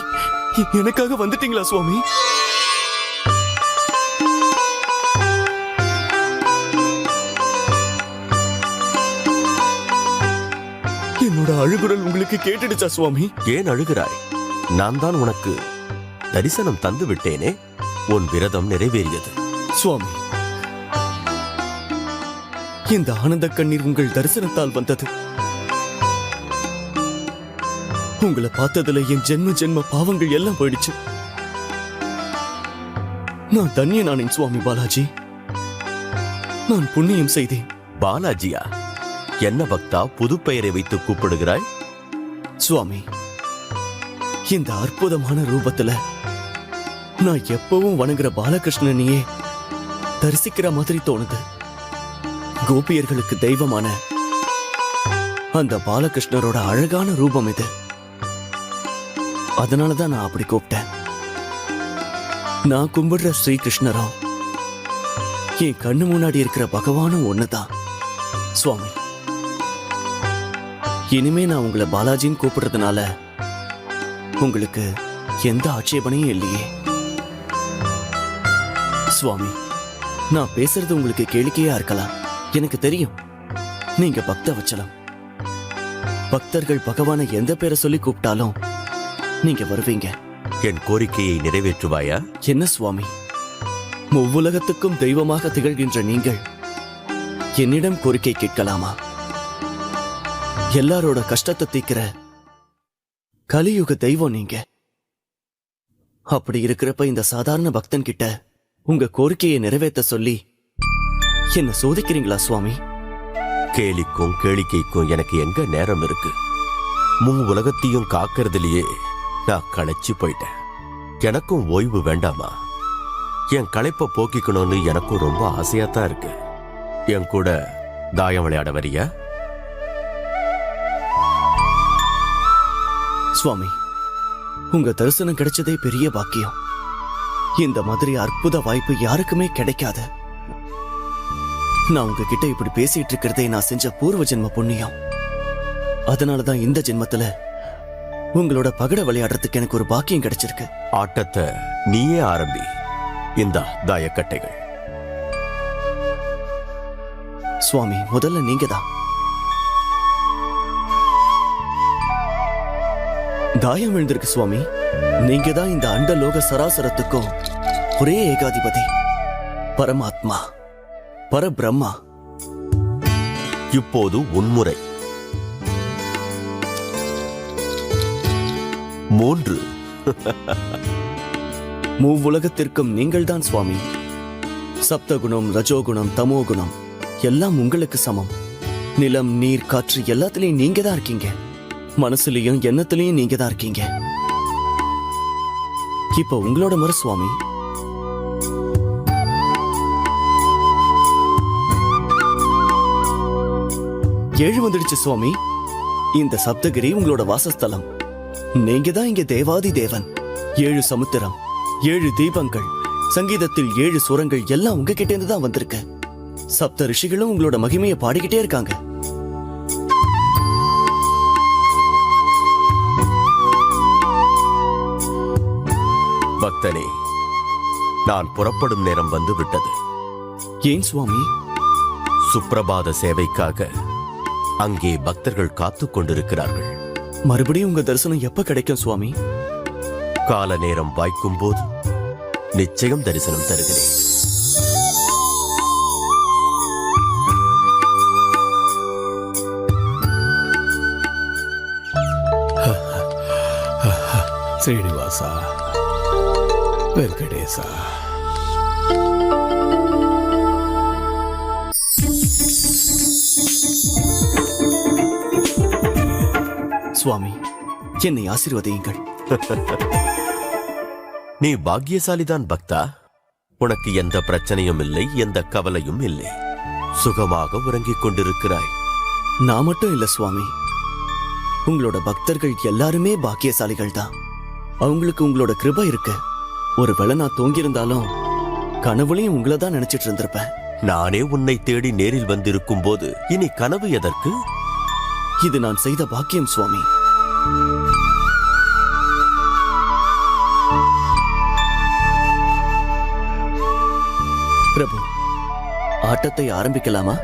எனக்காக வந்துட்டீங்களா சுவாமி? என்னோட அழுகுரல் உங்களுக்கு கேட்டுடுச்சா சுவாமி? ஏன் அழுகிறாய்? நான் தான் உனக்கு தரிசனம் தந்து விட்டேனே. உன் விரதம் நிறைவேறியது. சுவாமி, இந்த ஆனந்த கண்ணீர் உங்கள் தரிசனத்தால் வந்தது. உங்களை பார்த்ததுல என் ஜென்ம ஜென்ம பாவங்கள் எல்லாம் போயிடுச்சு. நான் தன்யனானேன் சுவாமி பாலாஜி. நான் புண்ணியம் செய்தேன். பாலாஜியா? என்ன பக்தா புது பெயரை வைத்து கூப்பிடுகிறாய்? சுவாமி, இந்த அற்புதமான ரூபத்துல நான் எப்பவும் வணங்குற பாலகிருஷ்ணனையே தரிசிக்கிற மாதிரி தோணுது. கோபியர்களுக்கு தெய்வமான அந்த பாலகிருஷ்ணரோட அழகான ரூபம் இது. அதனாலதான் நான் அப்படி கூப்பிட்டேன். நான் கும்பிடுற ஸ்ரீகிருஷ்ணரும் என் கண்ணு முன்னாடி இருக்கிற பகவானும் ஒண்ணுதான் சுவாமி. இனிமே நான் உங்களை பாலாஜின்னு கூப்பிடுறதுனால உங்களுக்கு எந்த ஆட்சேபனையும் இல்லையே சுவாமி. நான் பேசுறது உங்களுக்கு கேளிக்கையா இருக்கலாம், எனக்கு தெரியும். நீங்க பக்த வச்சலம். பக்தர்கள் பகவானை எந்த பேரை சொல்லி கூப்பிட்டாலும் நீங்க வருவீங்க. என் கோரிக்கையை நிறைவேற்றுவாயா? என்ன சுவாமி, முவ்வுலகத்துக்கும் தெய்வமாக திகழ்கின்ற நீங்கள் என்னிடம் கோரிக்கை கேட்கலாமா? எல்லாரோட கஷ்டத்தை தீக்கிற கலியுக தெய்வம் நீங்க. அப்படி இருக்கிறப்ப இந்த சாதாரண பக்தன் கிட்ட உங்க கோரிக்கையை நிறைவேற்ற சொல்லி என்ன சோதிக்கிறீங்களா சுவாமி? கேலிக்கும் கேளிக்கைக்கும் எனக்கு எங்க நேரம் இருக்கு? உலகத்தையும் காக்கிறதுலயே நான் களைச்சு போயிட்டேன். எனக்கும் ஓய்வு வேண்டாமா? என் களைப்பை போக்கிக்கணும்னு எனக்கும் ரொம்ப ஆசையாத்தான் இருக்கு. என் கூட தாயம் விளையாட வரியா? சுவாமி, உங்க தரிசனம் கிடைச்சதே பெரிய பாக்கியம். இந்த மாதிரி அற்புத வாய்ப்பு யாருக்குமே கிடைக்காது. நான் உங்ககிட்ட இப்படி பேசிட்டு இருக்கிறதே நான் செஞ்ச பூர்வ ஜென்ம புண்ணியம். அதனாலதான் இந்த ஜென்மத்துல உங்களோட பகட விளையாடுறதுக்கு எனக்கு ஒரு பாக்கியம் கிடைச்சிருக்கு. ஆட்டத்தை நீயே ஆரம்பி. இந்தா தாயக்கட்டைகள். சுவாமி, முதல்ல நீங்க தான். தாயம் விழுந்திருக்கு சுவாமி. நீங்க தான் இந்த அண்டலோக சராசரத்துக்கும் ஒரே ஏகாதிபதி, பரமாத்மா, பரபிரம்மா. இப்போது உன்முறை. 3. மூவுலகத்திற்கும் நீங்கள்தான் சுவாமி. சப்தகுணம், ரஜோகுணம், தமோகுணம் எல்லாம் உங்களுக்கு சமம். நிலம், நீர், காற்று எல்லாத்துலயும் நீங்க தான் இருக்கீங்க. மனசுலயும் எண்ணத்திலையும் நீங்க தான் இருக்கீங்க. இப்ப உங்களோட முறை சுவாமி. ஏழு வந்துடுச்சு சுவாமி. இந்த சப்தகிரி உங்களோட வாசஸ்தலம். நீங்க தான் இங்க தேவாதி தேவன். 7 சமுத்திரம், 7 தீபங்கள், சங்கீதத்தில் 7 சுரங்கள் எல்லாம் உங்ககிட்ட இருந்து தான் வந்திருக்கு. சப்த ரிஷிகளும் உங்களோட மகிமையை பாடிக்கிட்டே இருக்காங்க. பக்தனே, நான் புறப்படும் நேரம் வந்து விட்டது. ஏன் சுவாமி? சுப்பிரபாத சேவைக்காக அங்கே பக்தர்கள் காத்துக் கொண்டிருக்கிறார்கள். மறுபடியும் உங்க தரிசனம் எப்ப கிடைக்கும் சுவாமி? கால நேரம் வாய்க்கும் போது நிச்சயம் தரிசனம் தருகிறேன். ஸ்ரீனிவாசா, வெங்கடேசா. சுவாமி, என்னை ஆசீர்வதியுங்கள். நீ பாக்கியசாலிதான் பக்தா. உனக்கு எந்த பிரச்சனையும் இல்லை, எந்த கவலையும் இல்லை. சுகமாக உறங்கிக் கொண்டிருக்கிறாய். நான் மட்டும் இல்ல சுவாமி, உங்களோட பக்தர்கள் எல்லாருமே பாக்கியசாலிகள் தான். அவங்களுக்கு உங்களோட கிருபை இருக்கு. ஒருவேளை நான் தூங்கியிருந்தாலும் கனவுலையும் உங்களை தான் நினைச்சிட்டு இருந்திருப்பேன். நானே உன்னை தேடி நேரில் வந்திருக்கும் போது இனி கனவு எதற்கு? இது நான் செய்த பாக்கியம் சுவாமி. பிரபு, ஆட்டத்தை ஆரம்பிக்கலாமா?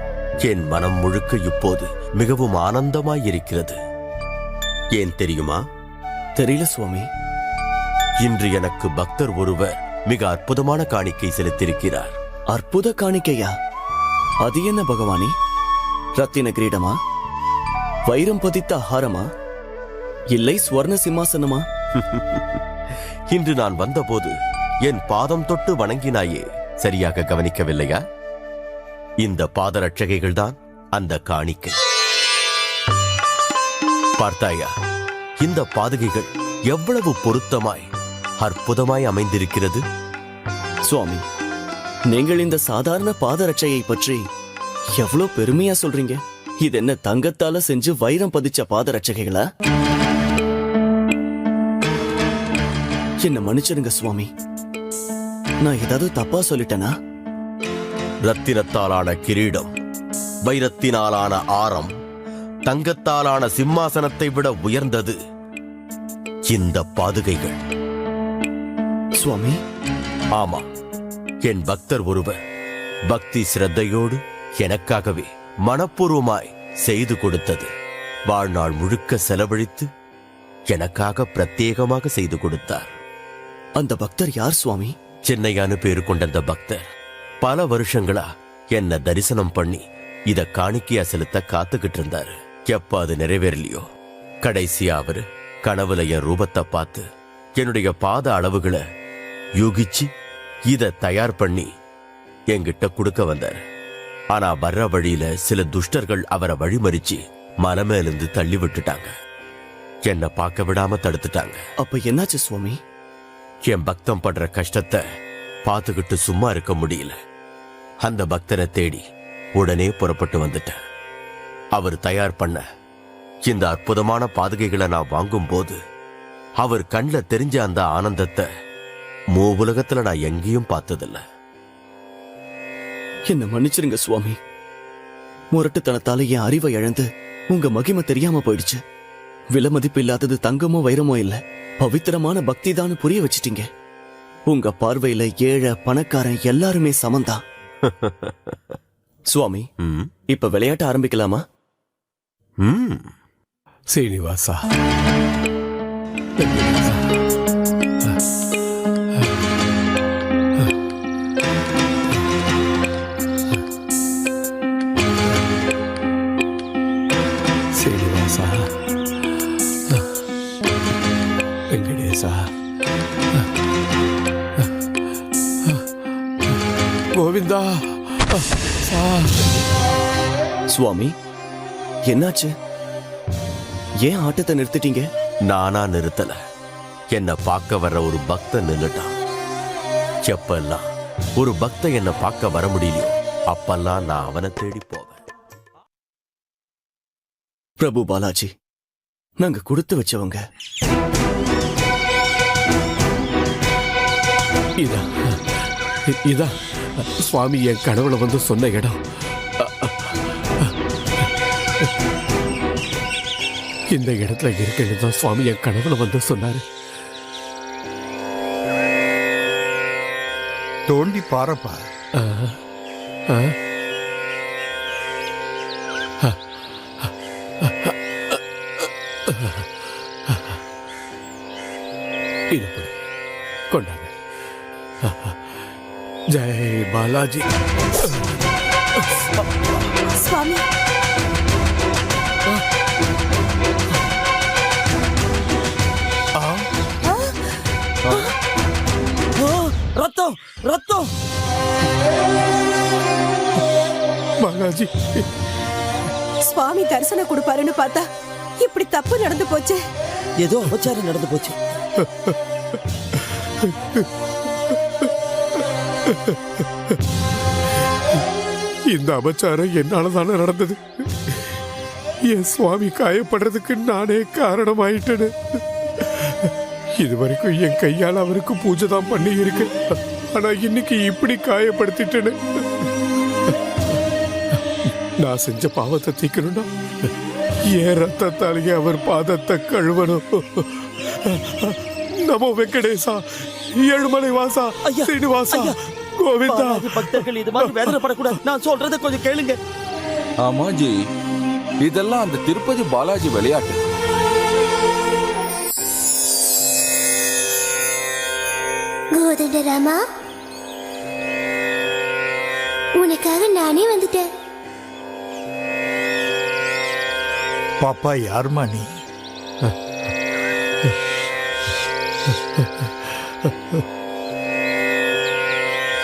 என் மனம் முழுக்க இப்போது மிகவும் ஆனந்தமாயிருக்கிறது. ஏன் தெரியுமா? தெரியல சுவாமி. இன்று எனக்கு பக்தர் ஒருவர் மிக அற்புதமான காணிக்கை செலுத்தியிருக்கிறார். அற்புத காணிக்கையா? அது என்ன பகவானி? ரத்தின கிரீடமா? வைரம் பதித்த ஆகாரமா? இல்லை ஸ்வர்ண சிம்மாசனமா? இன்று நான் வந்தபோது என் பாதம் தொட்டு வணங்கினாயே, சரியாக கவனிக்கவில்லையா? இந்த பாதரட்சகைகள் தான் அந்த காணிக்கை. பார்த்தாயா, இந்த பாதுகைகள் எவ்வளவு பொருத்தமாய் அற்புதமாய் அமைந்திருக்கிறது. சுவாமி, நீங்கள் இந்த சாதாரண பாதரட்சையை பற்றி எவ்வளவு பெருமையா சொல்றீங்க. இது என்ன தங்கத்தால செஞ்சு வைரம் பதிச்ச பாதரட்சகைகளா? என்ன மன்னிச்சிருங்க சுவாமி, நான் ஏதாவது தப்பா சொல்லிட்டேனா? ரத்தினத்தாலான கிரீடம், வைரத்தினாலான ஆரம், தங்கத்தாலான சிம்மாசனத்தை விட உயர்ந்தது இந்த பாதுகைகள். சுவாமி, ஆமா, என் பக்தர் ஒருவர் பக்தி சிரத்தையோடு எனக்காகவே மனப்பூர்வமாய் செய்து கொடுத்தது. வாழ்நாள் முழுக்க செலவழித்து எனக்காக பிரத்யேகமாக செய்து கொடுத்தார். அந்த பக்தர் யார் சுவாமி? சின்னையானு பேரு கொண்ட அந்த பக்தர் பல வருஷங்களா என்ன தரிசனம் பண்ணி இத காணிக்கையா செலுத்த காத்துக்கிட்டு இருந்தாரு. எப்ப அது நிறைவேறலையோ, கடைசியா அவரு கனவுல என் ரூபத்தை பார்த்து என்னுடைய பாத அளவுகளை யூகிச்சு இத தயார் பண்ணி என்கிட்ட கொடுக்க வந்தார். ஆனா வர்ற வழியில சில துஷ்டர்கள் அவரை வழிமறிச்சு மலை மேலிருந்து தள்ளி விட்டுட்டாங்க. என்ன பார்க்க விடாம தடுத்துட்டாங்க. அப்ப என்னாச்சு சுவாமி? என் பக்தம் படுற கஷ்டத்தை பார்த்துக்கிட்டு சும்மா இருக்க முடியல. அந்த பக்தனை தேடி உடனே புறப்பட்டு வந்துட்டேன். அவர் தயார் பண்ண இந்த அற்புதமான பாதுகைகளை நான் வாங்கும் போது அவர் கண்ணில் தெரிஞ்ச அந்த ஆனந்தத்தை உலகத்துல நான் எங்கேயும் பார்த்ததில்ல. என்ன மன்னிச்சிருங்க சுவாமி. முரட்டுத்தனத்தால என் அறிவை இழந்து உங்க மகிமை தெரியாம போயிடுச்சு. விலை மதிப்பு இல்லாதது தங்கமோ வைரமோ இல்ல, பவித்திரமான பக்தி தான் புரிய வச்சிட்டீங்க. உங்க பார்வையில ஏழை பணக்காரன் எல்லாருமே சமந்தான். சுவாமி, இப்ப விளையாட்ட ஆரம்பிக்கலாமா? சீனிவாசா, சீனிவாசா, வெங்கடேசா, கோவிந்தா. சுவாமி, என்னாச்சு? ஏன் ஆட்டத்தை நிறுத்திட்டீங்க? நானா நிறுத்தல, என்ன பார்க்க வர்ற ஒரு பக்தன் நின்னுட்டான். எப்பெல்லாம் ஒரு பக்தன் என்ன பார்க்க வர முடியலையோ அப்பெல்லாம் நான் அவனை தேடி போவேன். பிரபு பாலாஜி, நாங்க கொடுத்து வச்சவங்க. இதான் சுவாமி என் கனவுல வந்து சொன்ன இடம். இந்த இடத்துல இருக்கிறது தான் சுவாமி என் கனவுல வந்து சொன்னாரு. தோண்டி பாருப்பா. கொண்டாங்க. ஜெய் பாலாஜி. சுவாமி, ரத்தம் ரத்தம். பாலாஜி, சுவாமி தரிசனம் கொடுப்பாருன்னு பார்த்தா இப்படி தப்பு நடந்து போச்சு. ஏதோ அபச்சாரம் நடந்து போச்சு. இந்த அபச்சாரம் என்னாலதானே நடந்தது. என் சுவாமி காயப்படுறதுக்கு நானே காரணமாயிட்டேன்னு. இதுவரைக்கும் என் கையால் அவருக்கு பூஜை தான் பண்ணி இருக்கு. ஆனா இன்னைக்கு இப்படி காயப்படுத்திட்டேன்னு. நான் செஞ்ச பாவத்தை தீக்கணும்னா என் ரத்தத்தாலேயே அவர் பாதத்தை கழுவணும். நமோ வெங்கடேசா, ஏழுமலை வாசா, சீனிவாசா, கோவிந்தா. பக்தர்கள் இது மாதிரி வேதனைப்படக்கூடாது. நான் சொல்றதை கொஞ்சம் கேளுங்க. ஆமா ஜி, இதெல்லாம் அந்த திருப்பதி பாலாஜி விளையாட்டு. கோதண்டராமா, உனக்காக நானே வந்துட்டேன். பாப்பா, யாருமா நீ?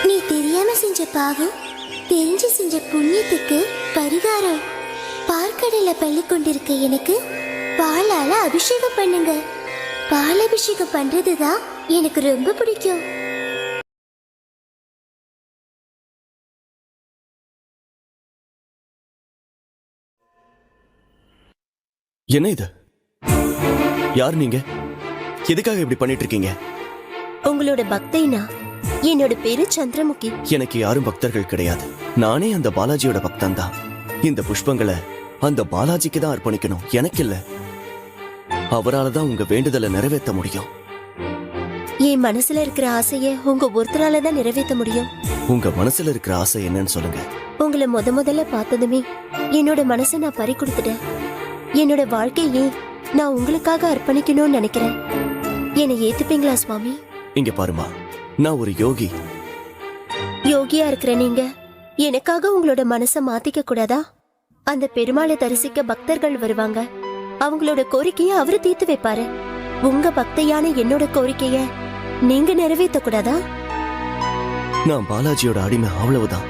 நீ தெரியாம செஞ்ச பாவம் தெரிஞ்சு செஞ்ச புண்ணியத்துக்கு பரிகாரம். பார்க்கடல பள்ளி கொண்டிருக்க எனக்கு பாலால அபிஷேகம் பண்ணுங்க. பால் அபிஷேகம் பண்றதுதான் எனக்கு ரொம்ப பிடிக்கும். என்ன இது? யார் நீங்க? எதுக்காக இப்படி பண்ணிட்டு இருக்கீங்க? உங்களோட பக்தைனா? என்னோட பேரு சந்திரமுகி. எனக்கு யாரும் பக்தர்கள் கிடையாது. நானே அந்த பாலாஜியோட பக்தன் தான். இந்த புஷ்பங்களை அந்த பாலாஜிக்கு தான் அர்ப்பணிக்கணும், எனக்கு இல்ல. அவரால் தான் உங்க வேண்டுதலை நிறைவேற்ற முடியும். என் மனசுல இருக்கிற ஆசைய உங்க ஒருத்தரால தான் நிறைவேற்ற முடியும். உங்க மனசுல இருக்கிற ஆசை என்னன்னு சொல்லுங்க. உங்களை முதல்ல பார்த்ததுமே என்னோட மனசை நான் பறி கொடுத்துட்டேன். என்னோட வாழ்க்கையே நான் உங்களுக்காக அர்ப்பணிக்கணும்னு நினைக்கிறேன். என்னை ஏத்துப்பீங்களா சுவாமி? இங்க பாருமா, நான் ஒரு யோகி. யோகியா இருக்கிற நீங்க எனக்காக உங்களோட மனசை மாத்திக்க கூடாதா? அந்த பெருமாளை தரிசிக்க பக்தர்கள் வருவாங்க. அவங்களோட கோரிக்கைய அவரு தீர்த்து வைப்பாரு. உங்க பக்தையான என்னோட கோரிக்கைய நீங்க நிறைவேற்ற கூடாதா? நான் பாலாஜியோட அடிமை, அவ்வளவுதான்.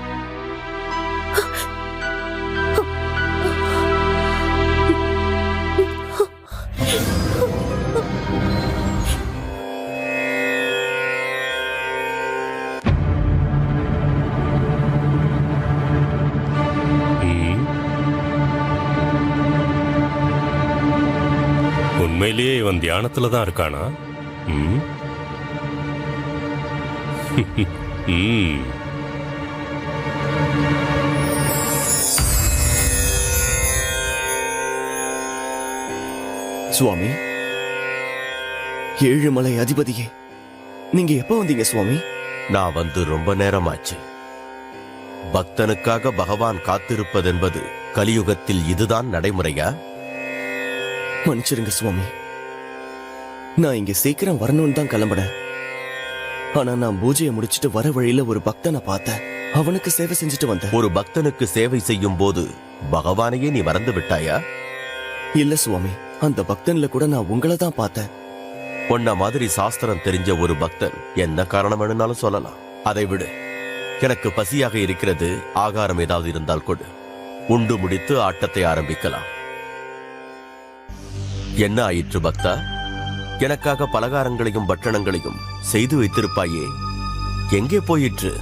உண்மையிலேயே இவன் தியானத்துல தான் இருக்கானா? சுவாமி, ஏழுமலை அதிபதியே, நீங்க எப்ப வந்தீங்க சுவாமி? நான் வந்து ரொம்ப நேரமாச்சு. பக்தனுக்காக பகவான் காத்திருப்பதென்பது கலியுகத்தில் இதுதான் நடைமுறையா? மன்னிச்சிருங்க சுவாமி, நான் இங்க சீக்கிரம் வரணும்னு தான் கிளம்பினேன். ஆனா நான் பூஜையை முடிச்சிட்டு வர வழியில ஒரு பக்தனை பார்த்தேன். அவனுக்கு சேவை செஞ்சுட்டு வந்தேன். ஒரு பக்தனுக்கு சேவை செய்யும் போது பகவானையே நீ மறந்து விட்டாயா? இல்ல சுவாமி, அந்த பக்தன்ல கூட நான் உங்களை தான் பார்த்தேன். உன்ன மாதிரி சாஸ்திரம் தெரிஞ்ச ஒரு பக்தன் என்ன காரணம் வேணும்னாலும் சொல்லலாம். அதை விடு, எனக்கு பசியாக இருக்கிறது, ஆகாரம் ஏதாவது இருந்தால் கொடு. உண்டு முடித்து ஆட்டத்தை ஆரம்பிக்கலாம். என்ன ஆயிற்று பக்தா? எனக்காக பலகாரங்களையும் பட்டணங்களையும் செய்து வைத்திருப்பாயே, எங்கே போயிற்று?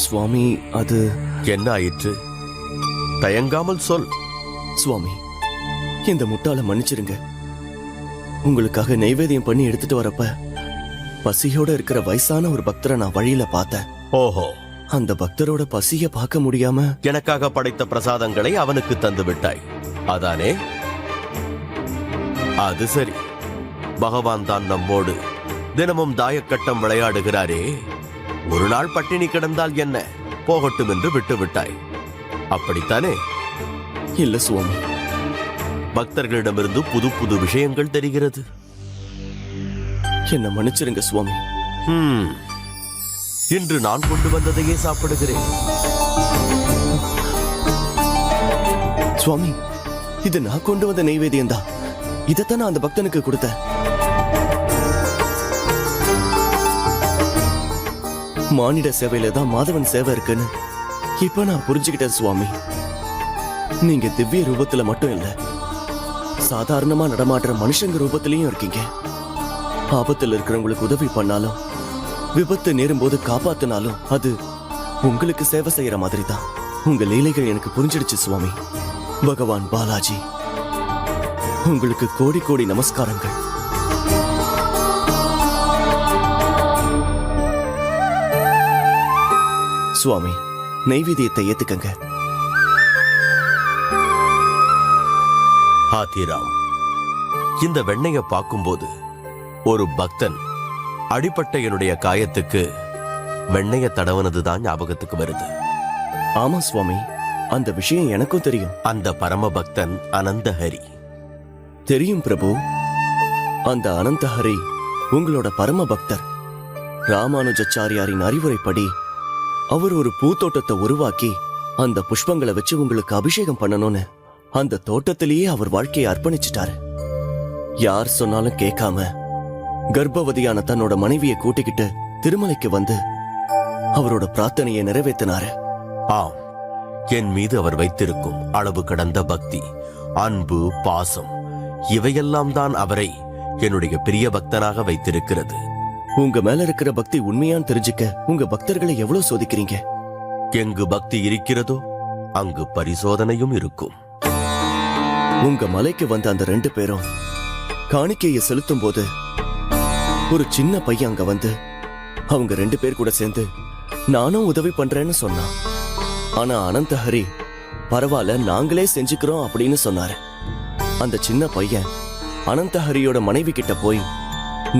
சுவாமி, அது என்ன ஆயிற்று? தயங்காமல் சொல். சுவாமி, இந்த முட்டாள மன்னிச்சிருங்க. உங்களுக்காக நைவேத்தியம் பண்ணி எடுத்துட்டு வரப்ப பசியோட இருக்கிற வயசான ஒரு பக்தரை நான் வழியில பார்த்தேன். ஓஹோ, அந்த பக்தரோட பசிய பார்க்க முடியாம எனக்காக படைத்த பிரசாதங்களை அவனுக்கு தந்து விட்டாய், அதானே? அது சரி. பகவான் தான் நம்மோடு தினமும் தாயக்கட்டம் விளையாடுகிறாரே. ஒரு நாள் பட்டினி கிடந்தால் என்ன, போகட்டும் என்று விட்டு விட்டாய், அப்படித்தானே? இல்ல சுவாமி, பக்தர்களிடமிருந்து புது புது விஷயங்கள் தெரிகிறது. என்ன மன்னிச்சிருங்க சுவாமி. இன்று நான் கொண்டு வந்ததையே சாப்பிடுகிறேன். சுவாமி, இது நான் கொண்டு வந்த நைவேத்தியம் தான். இதைத்தான் நான் அந்த பக்தனுக்கு கொடுத்தேன். மானிட சேவையில தான் மாதவன் சேவை இருக்குன்னு இப்ப நான் புரிஞ்சுக்கிட்டேன் சுவாமி. நீங்க திவ்ய ரூபத்துல மட்டும் இல்ல, சாதாரணமா நடமாடுற மனுஷங்க ரூபத்திலையும் இருக்கீங்க. ஆபத்துல இருக்கிறவங்களுக்கு உதவி பண்ணாலும், விபத்து நேரும் போது காப்பாத்தினாலும் அது உங்களுக்கு சேவை செய்யற மாதிரி தான். உங்க லீலைகள் எனக்கு புரிஞ்சிடுச்சு சுவாமி. பகவான் பாலாஜி, உங்களுக்கு கோடி கோடி நமஸ்காரங்கள். சுவாமி, நைவேத்தியத்தை ஏத்துக்கங்க. ஹாத்திராம், இந்த வெண்ணையை பார்க்கும்போது ஒரு பக்தன் அடிப்பட்ட என்னுடைய காயத்துக்கு வெண்ணைய தடவனதுதான் ஞாபகத்துக்கு வருது. ஆமா சுவாமி, அந்த விஷயம் எனக்கும் தெரியும். அந்த பரம பக்தன் அனந்தஹரி. தெரியும் பிரபு. அந்த அனந்தஹரி உங்களோட பரம பக்தர். ராமானுஜாச்சாரியாரின் அறிவுரைப்படி அவர் ஒரு பூத்தோட்டத்தை உருவாக்கி அந்த புஷ்பங்களை வச்சு உங்களுக்கு அபிஷேகம் பண்ணணும்னு அந்த தோட்டத்திலேயே அவர் வாழ்க்கையை அர்ப்பணிச்சிட்டாரு. யார் சொன்னாலும் கேட்காம கர்ப்பவதியான தன்னோட மனைவியை கூட்டிக்கிட்டு திருமலைக்கு வந்து அவரோட பிரார்த்தனையை நிறைவேற்றினாரு. ஆம், என் மீது அவர் வைத்திருக்கும் அளவு கடந்த பக்தி, அன்பு, பாசம் இவையெல்லாம் தான் அவரை என்னுடைய பிரிய பக்தனாக வைத்திருக்கிறது. உங்க மேல இருக்கிற பக்தி உண்மையான்னு தெரிஞ்சுக்க உங்க பக்தர்களை எவ்வளவு சோதிக்கிறீங்க? எங்கு பக்தி இருக்கிறதோ அங்கு பரிசோதனையும் இருக்கும். உங்க மலைக்கு வந்த அந்த 2 பேரும் காணிக்கையை செலுத்தும் போது ஒரு சின்ன பையன் அங்க வந்து அவங்க 2 பேர் கூட சேர்ந்து நானும் உதவி பண்றேன்னு சொன்னான். ஆனா அனந்தஹரி பரவாயில்ல, நாங்களே செஞ்சுக்கிறோம் அப்படின்னு சொன்னாரு. அந்த சின்ன பையன் அனந்தஹரியோட மனைவி கிட்ட போய்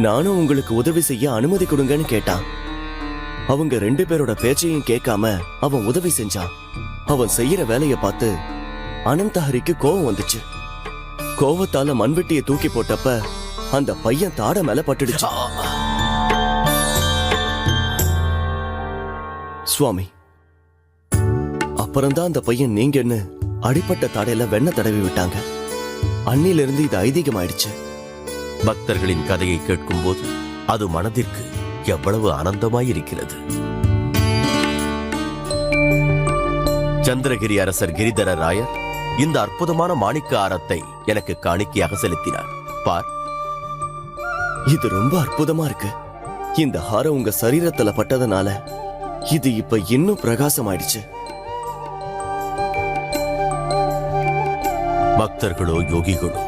நானும் உங்களுக்கு உதவி செய்ய அனுமதி கொடுங்கன்னு கேட்டான். அவங்க 2 பேரோட பேச்சையும் கேட்காம அவன் உதவி செஞ்சான். அவன் செய்யற வேலைய பார்த்து அனந்தஹரிக்கு கோவம் வந்துச்சு. கோவத்தால மண்வெட்டியை தூக்கி போட்டப்ப அந்த பையன் தாட மேல பட்டுடுச்சு. சுவாமி, அப்புறம்தான் அந்த பையன் நீங்கன்னு அடிப்பட்ட தாடையில வெண்ணெய் தடவி விட்டாங்க. அன்னிலிருந்து இது ஐதீகமாயிடுச்சு. பக்தர்களின் கதையை கேட்கும்போது அது மனதிற்கு எவ்வளவு ஆனந்தமாயிருக்கிறது. சந்திரகிரி அரசர் கிரிதர ராயர் இந்த அற்புதமான மாணிக்க ஆரத்தை எனக்கு காணிக்கையாக செலுத்தினார். பார், இது ரொம்ப அற்புதமா இருக்கு. இந்த ஹாரம் உங்க சரீரத்துல பட்டதனால இது இப்ப இன்னும் பிரகாசமாயிடுச்சு. பக்தர்களோ, யோகிகளோ,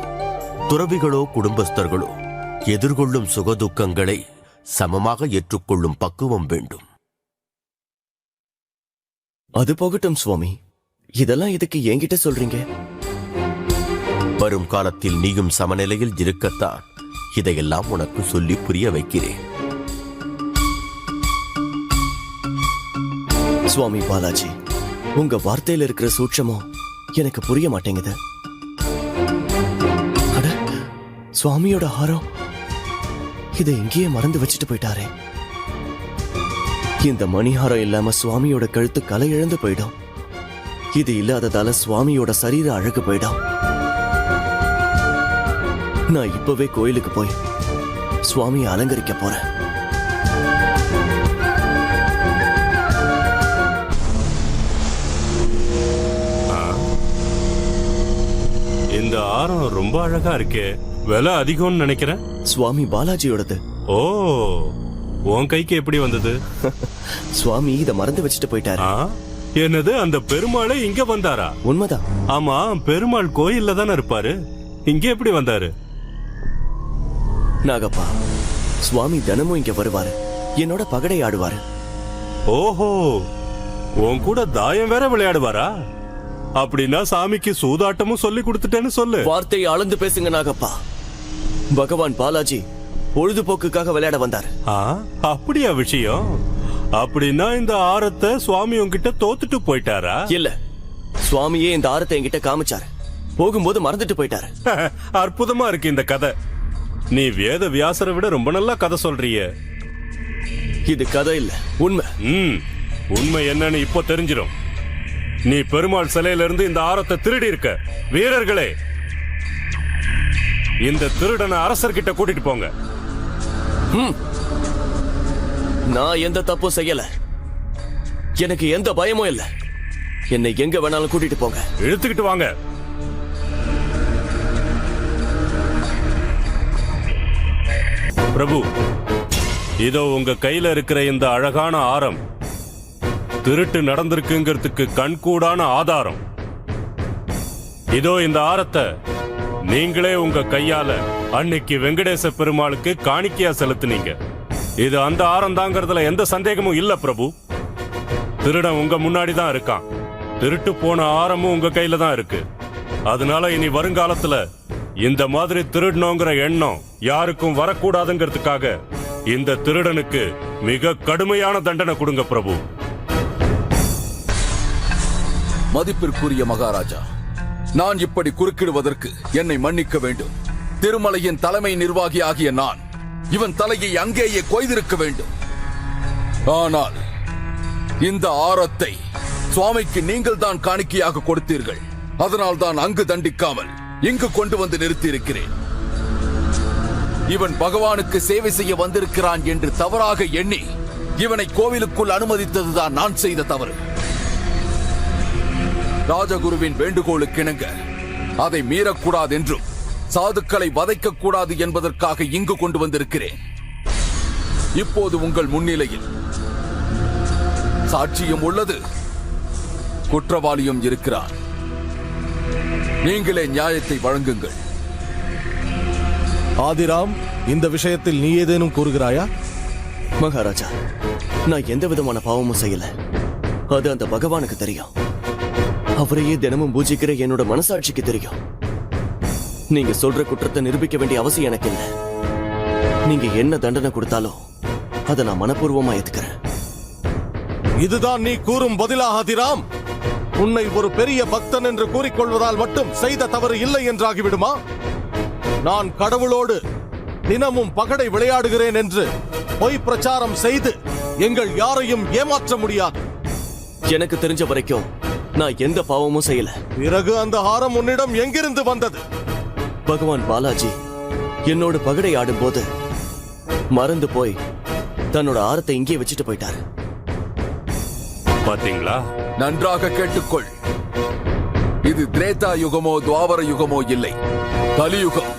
துறவிகளோ, குடும்பஸ்தர்களோ எதிர்கொள்ளும் சுகதுக்கங்களை சமமாக ஏற்றுக்கொள்ளும் பக்குவம் வேண்டும். அது போகட்டும் சுவாமி, இதெல்லாம் எதுக்கு என்கிட்ட சொல்றீங்க? வரும் காலத்தில் நீயும் சமநிலையில் இருக்கத்தான் இதையெல்லாம் உனக்கு சொல்லி புரிய வைக்கிறேன். சுவாமி பாலாஜி, உங்க வார்த்தையில இருக்கிற சூட்சமம் எனக்கு புரிய மாட்டேங்குது. அட, சுவாமியோட ஹாரம் இதை எங்கேயே மறந்து வச்சுட்டு போயிட்டாரே. இந்த மணிஹாரம் இல்லாம சுவாமியோட கழுத்து கலை இழந்து போயிடும். இது இல்லாததால சுவாமியோட சரீர அழகு போயிடும். நான் இப்பவே கோயிலுக்கு போய் சுவாமியை அலங்கரிக்க போறேன். இந்த ஆரம் ரொம்ப அழகா இருக்கே. விலை அதிகம்னு நினைக்கிறேன். சுவாமி பாலாஜியோடது. ஓ, உன் கைக்கு எப்படி வந்தது? சுவாமி இத மறந்து வச்சுட்டு போயிட்டாரு. என்னது, அந்த பெருமாளே இங்க வந்தாரா? உண்மைதான். ஆமா, பெருமாள் கோயில்ல தானே இருப்பாரு, இங்க எப்படி வந்தாரு? நாகப்பா, சுவாமி தினமும் இங்க வருவாரு, என்னோட பகடை ஆடுவாரு. ஓஹோ, உன் கூட தாயம் வேற விளையாடுவாரா? அப்படின்னா சாமிக்கு சூதாட்டமும் சொல்லி கொடுத்துட்டேன்னு சொல்லு. வார்த்தையை அளந்து பேசுங்க நாகப்பா. பகவான் பாலாஜி பொழுதுபோக்குக்காக விளையாட வந்தார். அப்படியா விஷயம்? அப்படின்னா இந்த ஆரத்தை சுவாமி உங்ககிட்ட தோத்துட்டு போயிட்டாரா? இல்ல, சுவாமியே இந்த ஆரத்தை என்கிட்ட காமிச்சாரு, போகும்போது மறந்துட்டு போயிட்டாரு. அற்புதமா இருக்கு இந்த கதை. நீ வேத வியாசரை விட ரொம்ப நல்லா கதை சொல்றிய. இது கதை இல்ல, உண்மை. உண்மை என்னன்னு இப்போ தெரிஞ்சிடும். நீ பெருமாள் சிலையில இருந்து இந்த ஆரத்தை திருடி இருக்க. வீரர்களே, இந்த திருடனை அரசர்கிட்ட கூட்டிட்டு போங்க. நான் எந்த தப்பும் செய்யல, எனக்கு எந்த பயமும் இல்ல. என்னை எங்க வேணாலும் கூட்டிட்டு போங்க. இழுத்துக்கிட்டு வாங்க. பிரபு, இதோ உங்க கையில இருக்கிற இந்த அழகான ஆரம் திருட்டு நடந்திருக்குங்கிறதுக்கு கண்கூடான ஆதாரம். இதோ இந்த ஆரத்தை நீங்களே உங்க கையால அன்னைக்கு வெங்கடேச பெருமாளுக்கு காணிக்கையா செலுத்தினீங்க. இது அந்த ஆரம் தாங்கிறதுல எந்த சந்தேகமும் இல்ல பிரபு. திருடன் உங்க முன்னாடி தான் இருக்கான். திருட்டு போன ஆரமும் உங்க கையில தான் இருக்கு. அதனால இனி வருங்காலத்துல இந்த மாதிரி திருடணுங்கிற எண்ணம் யாருக்கும் வரக்கூடாதுங்கிறதுக்காக இந்த திருடனுக்கு மிக கடுமையான தண்டனை கொடுங்க பிரபு. மதிப்பிற்குரிய மகாராஜா, நான் இப்படி குறுக்கிடுவதற்கு என்னை மன்னிக்க வேண்டும். திருமலையின் தலைமை நிர்வாகி ஆகிய நான் இவன் தலையை அங்கேயே கொய்திருக்க வேண்டும். ஆனால் இந்த ஆரத்தை சுவாமிக்கு நீங்கள் தான் காணிக்கையாக கொடுத்தீர்கள். அதனால் தான் அங்கு தண்டிக்காமல் இங்கு கொண்டு வந்து நிறுத்தி இருக்கிறேன். இவன் பகவானுக்கு சேவை செய்ய வந்திருக்கிறான் என்று தவறாக எண்ணி இவனை கோவிலுக்குள் அனுமதித்ததுதான் நான் செய்த தவறு. ராஜகுருவின் வேண்டுகோளுக்கிணங்க அதை மீறக்கூடாது என்றும் சாதுக்களை வதைக்க கூடாது என்பதற்காக இங்கு கொண்டு வந்திருக்கிறேன். இப்போது உங்கள் முன்னிலையில் சாட்சியும் உள்ளது, குற்றவாளியும் இருக்கிறான். நீங்களே நியாயத்தை வழங்குங்கள். ஆதிராம், இந்த விஷயத்தில் நீ ஏதேனும் கூறுகிறாயா? மகாராஜா, நான் எந்த விதமான பாவமும் செய்யல. அது அந்த பகவானுக்கு தெரியும். அவரையே தினமும் பூஜிக்கிற என்னோட மனசாட்சிக்கு தெரியும். நீங்க சொல்ற குற்றத்தை நிரூபிக்க வேண்டிய அவசியம் எனக்கு இல்லை. நீங்க என்ன தண்டனை கொடுத்தாலும் அதை நான் மனப்பூர்வமா ஏத்துக்கிறேன். இதுதான் நீ கூறும் பதிலா ஆதிராம்? உன்னை ஒரு பெரிய பக்தன் என்று கூறிக்கொள்வதால் மட்டும் செய்த தவறு இல்லை என்றாகிவிடுமா? நான் கடவுளோடு தினமும் பகடை விளையாடுகிறேன் என்று பொய் பிரச்சாரம் செய்து எங்கள் யாரையும் ஏமாற்ற முடியாது. எனக்கு தெரிஞ்ச வரைக்கும் நான் எந்த பாவமும் செய்யல. பிறகு அந்த ஹாரம் உன்னிடம் எங்கிருந்து வந்தது? பகவான் பாலாஜி என்னோட பகடை ஆடும் போது மறந்து போய் தன்னோட ஆரத்தை இங்கே வச்சுட்டு போயிட்டாரு. பாத்தீங்களா? நன்றாக கேட்டுக்கொள். இது திரேதா யுகமோ துவாபர யுகமோ இல்லை, கலியுகம்.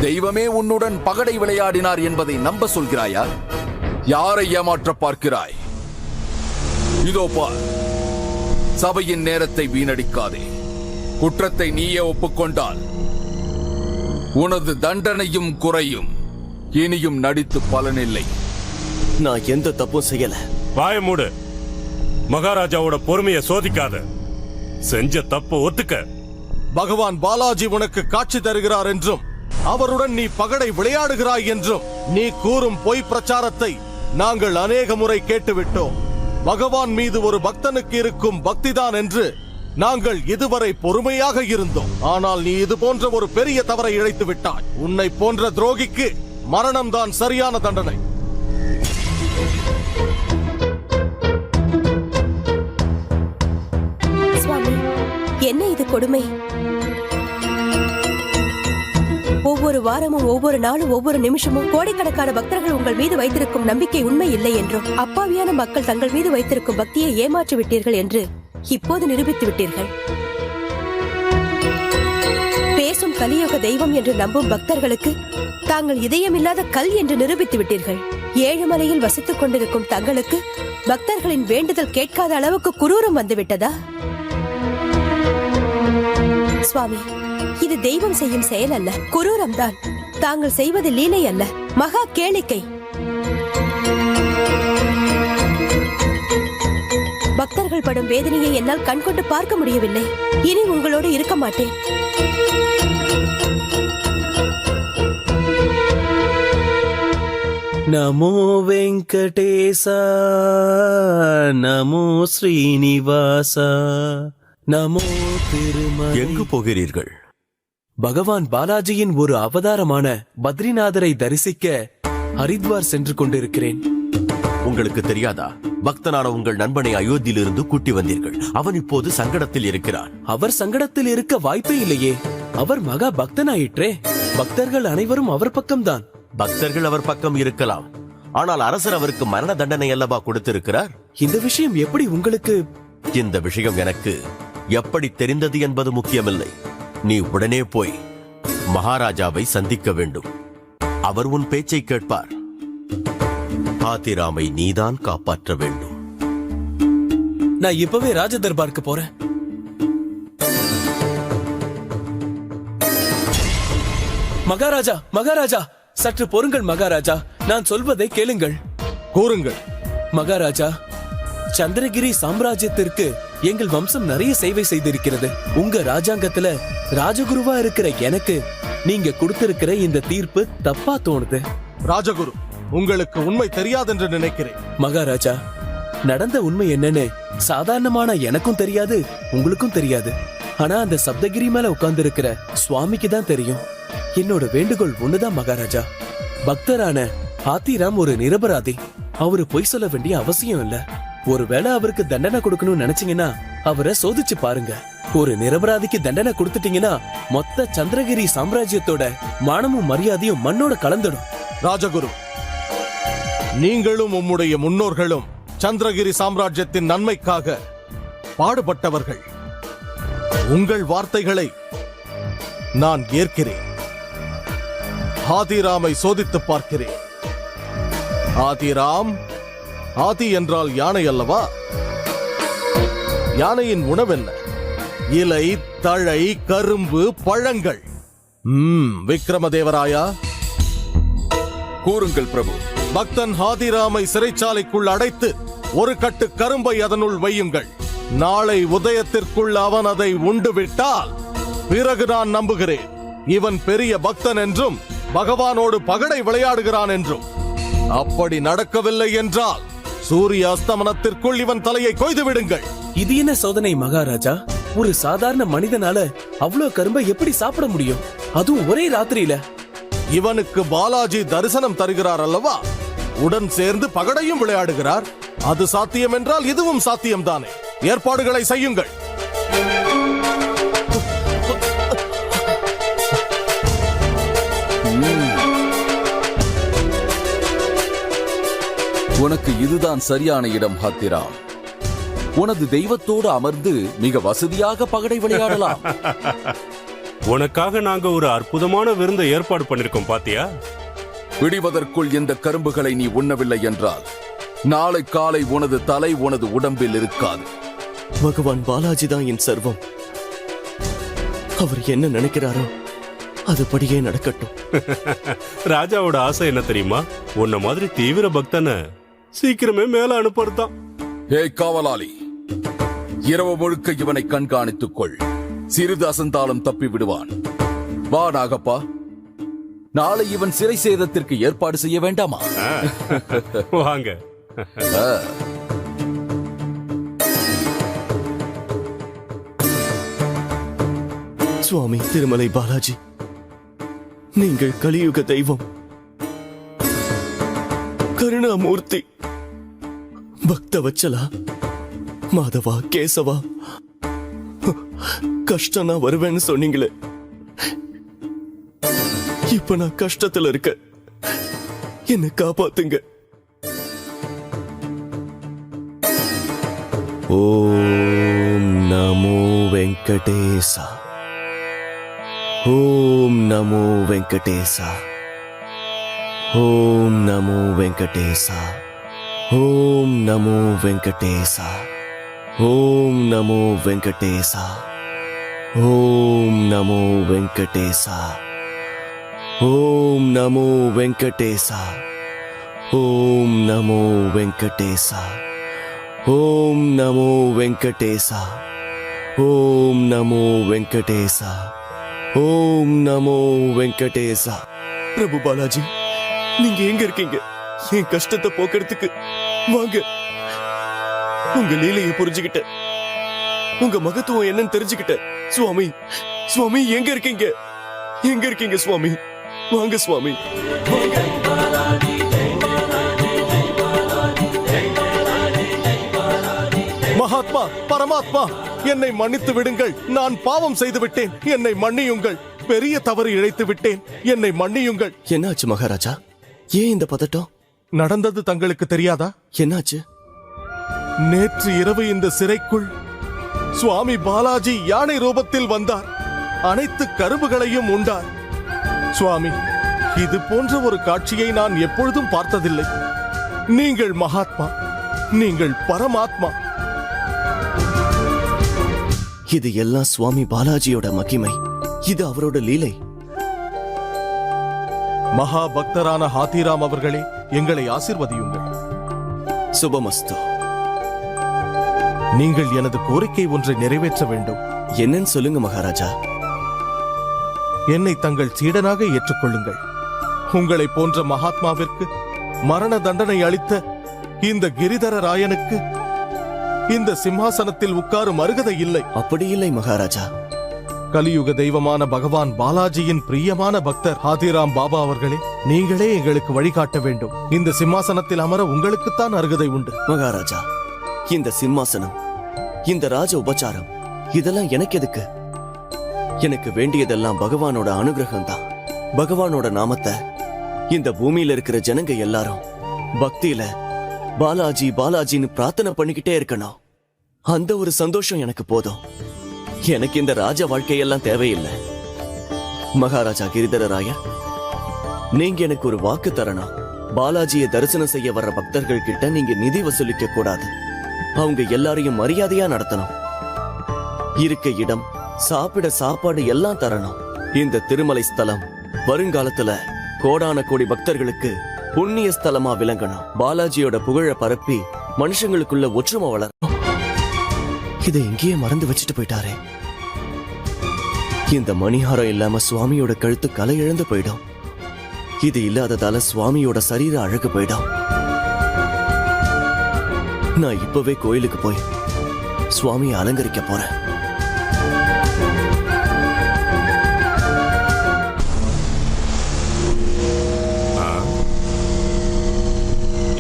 தெய்வமே உன்னுடன் பகடை விளையாடினார் என்பதை நம்ப சொல்கிறாயா? யாரை ஏமாற்ற பார்க்கிறாய்? இதோ பார், சபையின் நேரத்தை வீணடிக்காதே. குற்றத்தை நீயே ஒப்புக்கொண்டால் உனது தண்டனையும் குறையும். இனியும் நடித்து பலனில்லை. நான் எந்த தப்பும் செய்யல. வாய மூடு. மகாராஜாவோட பொறுமையை சோதிக்காத. செஞ்ச தப்பு ஒத்துக்க. பகவான் பாலாஜி உனக்கு காட்சி தருகிறார் என்றும் அவருடன் நீ பகடை விளையாடுகிறாய் என்றும் நீ கூறும் பொய் பிரச்சாரத்தை நாங்கள் அநேக முறை கேட்டுவிட்டோம். பகவான் மீது ஒரு பக்தனுக்கு இருக்கும் பக்திதான் என்று நாங்கள் இதுவரை பொறுமையாக இருந்தோம். ஆனால் நீ இது போன்ற ஒரு பெரிய தவறை இழைத்து விட்டாய். உன்னை போன்ற துரோகிக்கு மரணம்தான் சரியான தண்டனை. சுவாமி, என்ன இது கொடுமை? ஒவ்வொரு வாரமும், ஒவ்வொரு நாளும், ஒவ்வொரு நிமிஷமும் கோடிக்கணக்கான பக்தர்கள் உங்கள் மீது வைத்திருக்கும் நம்பிக்கை உண்மை இல்லை என்றும், அப்பாவியான மக்கள் தங்கள் மீது வைத்திருக்கும் பக்தியை ஏமாற்றி விட்டீர்கள் என்று இப்போது நிரூபித்து விட்டீர்கள். பேசும் கலியுக தெய்வம் என்று நம்பும் பக்தர்களுக்கு தாங்கள் இதயமில்லாத கல் என்று நிரூபித்து விட்டீர்கள். ஏழுமலையில் வசித்துக் கொண்டிருக்கும் தங்களுக்கு பக்தர்களின் வேண்டுதல் கேட்காத அளவுக்கு குரூரம் வந்துவிட்டதா? சுவாமி, இது தெய்வம் செய்யும் செயல் அல்ல, குரூரம்தான். தாங்கள் செய்வது லீலை அல்ல, மகா கேளிக்கை. பக்தர்கள் படும் வேதனையை என்னால் கண்கொண்டு பார்க்க முடியவில்லை. இனி உங்களோடு இருக்க மாட்டேன். நமோ வெங்கடேசா, நமோ ஸ்ரீனிவாசா, நமோ திருமலை. எங்கு போகிறீர்கள்? பகவான் பாலாஜியின் ஒரு அவதாரமான பத்ரிநாதரை தரிசிக்க ஹரித்வார் சென்று கொண்டிருக்கிறேன். உங்களுக்கு தெரியாதா? பக்தனான உங்கள் நண்பனை அயோத்தியிலிருந்து கூட்டி வந்தீர்கள். அவன் இப்போது சங்கடத்தில் இருக்கிறான். அவர் சங்கடத்தில் இருக்க வாய்ப்பே இல்லையே. அவர் மகா பக்தனாயிற்றே. பக்தர்கள் அனைவரும் அவர் பக்கம்தான். பக்தர்கள் அவர் பக்கம் இருக்கலாம், ஆனால் அரசர் அவருக்கு மரண தண்டனை அல்லவா கொடுத்திருக்கிறார். இந்த விஷயம் எப்படி உங்களுக்கு? இந்த விஷயம் எனக்கு எப்படி தெரிந்தது என்பது முக்கியமில்லை. நீ உடனே போய் மகாராஜாவை சந்திக்க வேண்டும். அவர் உன் பேச்சை கேட்பார். ஹாத்திராமை நீதான் காப்பாற்ற வேண்டும். நான் இப்பவே ராஜ தர்பாருக்கு போறேன். மகாராஜா, மகாராஜா, சற்று பொறுங்கள் மகாராஜா. நான் சொல்வதை கேளுங்கள். கூறுங்கள். மகாராஜா, சந்திரகிரி சாம்ராஜ்யத்திற்கு எங்கள் வம்சம் நிறைய சேவை செய்திருக்கிறது. உங்க ராஜாங்கத்துல ராஜகுருவா இருக்கிற எனக்கு நீங்க கொடுத்திருக்கிற இந்த தீர்ப்பு தப்பா தோணுது. ராஜகுரு, உங்களுக்கு உண்மை தெரியாதென்று நினைக்கிறேன். மகாராஜா, நடந்த உண்மை என்னன்னு சாதாரணமான எனக்கும் தெரியாது, உங்களுக்கும் தெரியாது. ஆனா அந்த சப்தகிரி மேல உட்கார்ந்து இருக்கிற சுவாமிக்கு தான் தெரியும். என்னோட வேண்டுகோள் ஒண்ணுதான் மகாராஜா. பக்தரான ஹாத்திராம் ஒரு நிரபராதி. அவரு பொய் சொல்ல வேண்டிய அவசியம் இல்ல. ஒருவேளை அவருக்கு தண்டனை கொடுக்கணும்னு நினைச்சீங்கன்னா அவரை சோதிச்சு பாருங்க. ஒரு நிரபராதிக்கு தண்டனை கொடுத்துட்டீங்கன்னா மொத்த சந்திரகிரி சாம்ராஜ்யத்தோட மானமும் மரியாதையும் மண்ணோட கலந்துடும். ராஜகுரு, நீங்களும் உம்முடைய முன்னோர்களும் சந்திரகிரி சாம்ராஜ்யத்தின் நன்மைக்காக பாடுபட்டவர்கள். உங்கள் வார்த்தைகளை நான் ஏற்கிறேன். ஹாதிராமை சோதித்து பார்க்கிறேன். ஹாதிராம், ஆதி என்றால் யானை அல்லவா? யானையின் உணவென்ன? இலை, தழை, கரும்பு, பழங்கள். விக்ரமதேவராயா, கூறுங்கள் பிரபு. பக்தன் ஹாதிராமை சிறைச்சாலைக்குள் அடைத்து ஒரு கட்டு கரும்பை அதனுள் வையுங்கள். நாளை உதயத்திற்குள் அவன் அதை உண்டு விட்டால் பிறகு நான் நம்புகிறேன் இவன் பெரிய பக்தன் என்றும் பகவானோடு பகடை விளையாடுகிறான் என்றும். அப்படி நடக்கவில்லை என்றால் சூரிய அஸ்தமனத்திற்குள் இவன் தலையை கொய்து விடுங்கள். இது என்ன சோதனை மகாராஜா? ஒரு சாதாரண மனிதனால அவ்வளவு கரும்பை எப்படி சாப்பிட முடியும்? அதுவும் ஒரே ராத்திரியில. இவனுக்கு பாலாஜி தரிசனம் தருகிறார் அல்லவா? உடன் சேர்ந்து பகடையும் விளையாடுகிறார். அது சாத்தியம் என்றால் இதுவும் சாத்தியம்தானே. ஏற்பாடுகளை செய்யுங்கள். உனக்கு இதுதான் சரியான இடம் ஹாத்திராம். உனது தெய்வத்தோடு அமர்ந்து மிக வசதியாக பகடை விளையாடலாம். உனக்காக நாங்க ஒரு அற்புதமான விருந்தை ஏற்பாடு பண்ணிருக்கோம் பாத்தியா? விடிவதற்குள் இந்த கரும்புகளை நீ உண்ணவில்லை என்றால் நாளை காலை உனது தலை உனது உடம்பில் இருக்காது. பகவான் பாலாஜி தான் என் சர்வம். அவர் என்ன நினைக்கிறாரோ அதுபடியே நடக்கட்டும். ராஜாவோட ஆசை என்ன தெரியுமா? உன்ன மாதிரி தீவிர பக்தனை சீக்கிரமே மேல அனுப்புறதுதான். ஏ காவலாளி, இரவு முழுக்க இவனை கண்காணித்துக் கொள். சிறிது அசந்தாலும் தப்பி விடுவான். வா நாகப்பா, நாளை இவன் சிறை சேதத்திற்கு ஏற்பாடு செய்ய வேண்டாமா? வாங்க. சுவாமி திருமலை பாலாஜி, நீங்கள் கலியுக தெய்வம், கருணாமூர்த்தி, பக்தவச்சலா, மாதவா, கேசவா, கஷ்டம் நான் வருவேன்னு சொன்னீங்களே, இப்ப நான் கஷ்டத்துல இருக்க, என்னை காப்பாத்துங்க. ஓம் நமோ வெங்கடேசா, ஓம் நமோ வெங்கடேசா, ஓம் நமோ வெங்கடேசா, ஓம் நமோ வெங்கடேசா, ஓம் நமோ வெங்கடேசா, ஓம் நமோ வெங்கடேசா, ஓம் நமோ வெங்கடேசா, ஓம் நமோ வெங்கடேசா, ஓம் நமோ வெங்கடேசா, ஓம் நமோ வெங்கடேசா, ஓம் நமோ வெங்கடேசா. பிரபு பாலாஜி, நீங்க எங்க இருக்கீங்க? என் கஷ்டத்தை போக்குறதுக்கு வாங்க. உங்க லீலையை புரிஞ்சுக்கிட்ட, உங்க மகத்துவம் என்னன்னு தெரிஞ்சுக்கிட்ட. சுவாமி, சுவாமி எங்க இருக்கீங்க? எங்க இருக்கீங்க சுவாமி? வாங்க சுவாமி, வாங்க. மகாத்மா, பரமாத்மா, என்னை மன்னித்து விடுங்கள். நான் பாவம் செய்து விட்டேன், என்னை மன்னியுங்கள். பெரிய தவறு இழைத்து விட்டேன், என்னை மன்னியுங்கள். என்னாச்சு மகாராஜா? ஏன் இந்த பதட்டம்? நடந்தது தங்களுக்கு தெரியாதா? என்னாச்சு? நேற்று இரவு இந்த சிறைக்குள் சுவாமி பாலாஜி யானை ரூபத்தில் வந்தார். அனைத்து கரும்புகளையும் உண்டார். சுவாமி, இது போன்ற ஒரு காட்சியை நான் எப்பொழுதும் பார்த்ததில்லை. நீங்கள் மகாத்மா, நீங்கள் பரமாத்மா. இது எல்லாம் சுவாமி பாலாஜியோட மகிமை. இது அவரோட லீலை. மகா பக்தரான ஹாத்திராம் அவர்களே, எங்களை ஆசிர்வதியுங்கள். சுபமஸ்து. நீங்கள் எனது கோரிக்கை ஒன்றை நிறைவேற்ற வேண்டும். என்னன்னு சொல்லுங்க மகாராஜா. என்னை தங்கள் சீடனாக ஏற்றுக்கொள்ளுங்கள். உங்களை போன்ற மகாத்மாவிற்கு மரண தண்டனை அளித்த இந்த கிரிதர ராயனுக்கு இந்த சிம்மாசனத்தில் உட்காரும் அருகதை இல்லை. அப்படி இல்லை மகாராஜா. கலியுக தெய்வமான பகவான் பாலாஜியின் பிரியமான பக்தர் ஹாதிராம் பாபா அவர்களே, நீங்களே எங்களுக்கு வழிகாட்ட வேண்டும். இந்த சிம்மாசனத்தில் அமர உங்களுக்குத்தான் அருகதை உண்டு. மகாராஜா, இந்த சிம்மாசனம், இந்த ராஜ உபச்சாரம், இதெல்லாம் எனக்கு எதுக்கு? எனக்கு வேண்டியதெல்லாம் பகவானோட அனுகிரகம் தான். பகவானோட நாமத்தை இந்த பூமியில இருக்கிற ஜனங்க எல்லாரும் பக்தியில பாலாஜி பாலாஜின்னு பிரார்த்தனை பண்ணிக்கிட்டே இருக்கணும். அந்த ஒரு சந்தோஷம் எனக்கு போதும். எனக்கு இந்த ராஜ வாழ்க்கையெல்லாம் தேவையில்லை. மகாராஜா கிரிதரராயர், நீங்க எனக்கு ஒரு வாக்கு தரணும். பாலாஜியை தரிசனம் செய்ய வர்ற பக்தர்கள் கிட்ட நீங்க நிதி வசூலிக்க கூடாது. அவங்க எல்லாரையும் மரியாதையா நடத்தணும். இருக்க இடம், சாப்பிட சாப்பாடு எல்லாம் தரணும். இந்த திருமலை ஸ்தலம் வருங்காலத்துல கோடான கோடி பக்தர்களுக்கு புண்ணிய ஸ்தலமா விளங்கணும். பாலாஜியோட புகழ பரப்பி மனுஷங்களுக்குள்ள ஒற்றுமை வளரும். இதை எங்கேயே மறந்து வச்சுட்டு போயிட்டாரே. இந்த மணிஹாரம் இல்லாம சுவாமியோட கழுத்து கலை இழந்து போயிடும். இது இல்லாததால சுவாமியோட சரீர அழகு போயிடும். நான் இப்பவே கோயிலுக்கு போய் சுவாமியை அலங்கரிக்க போறேன்.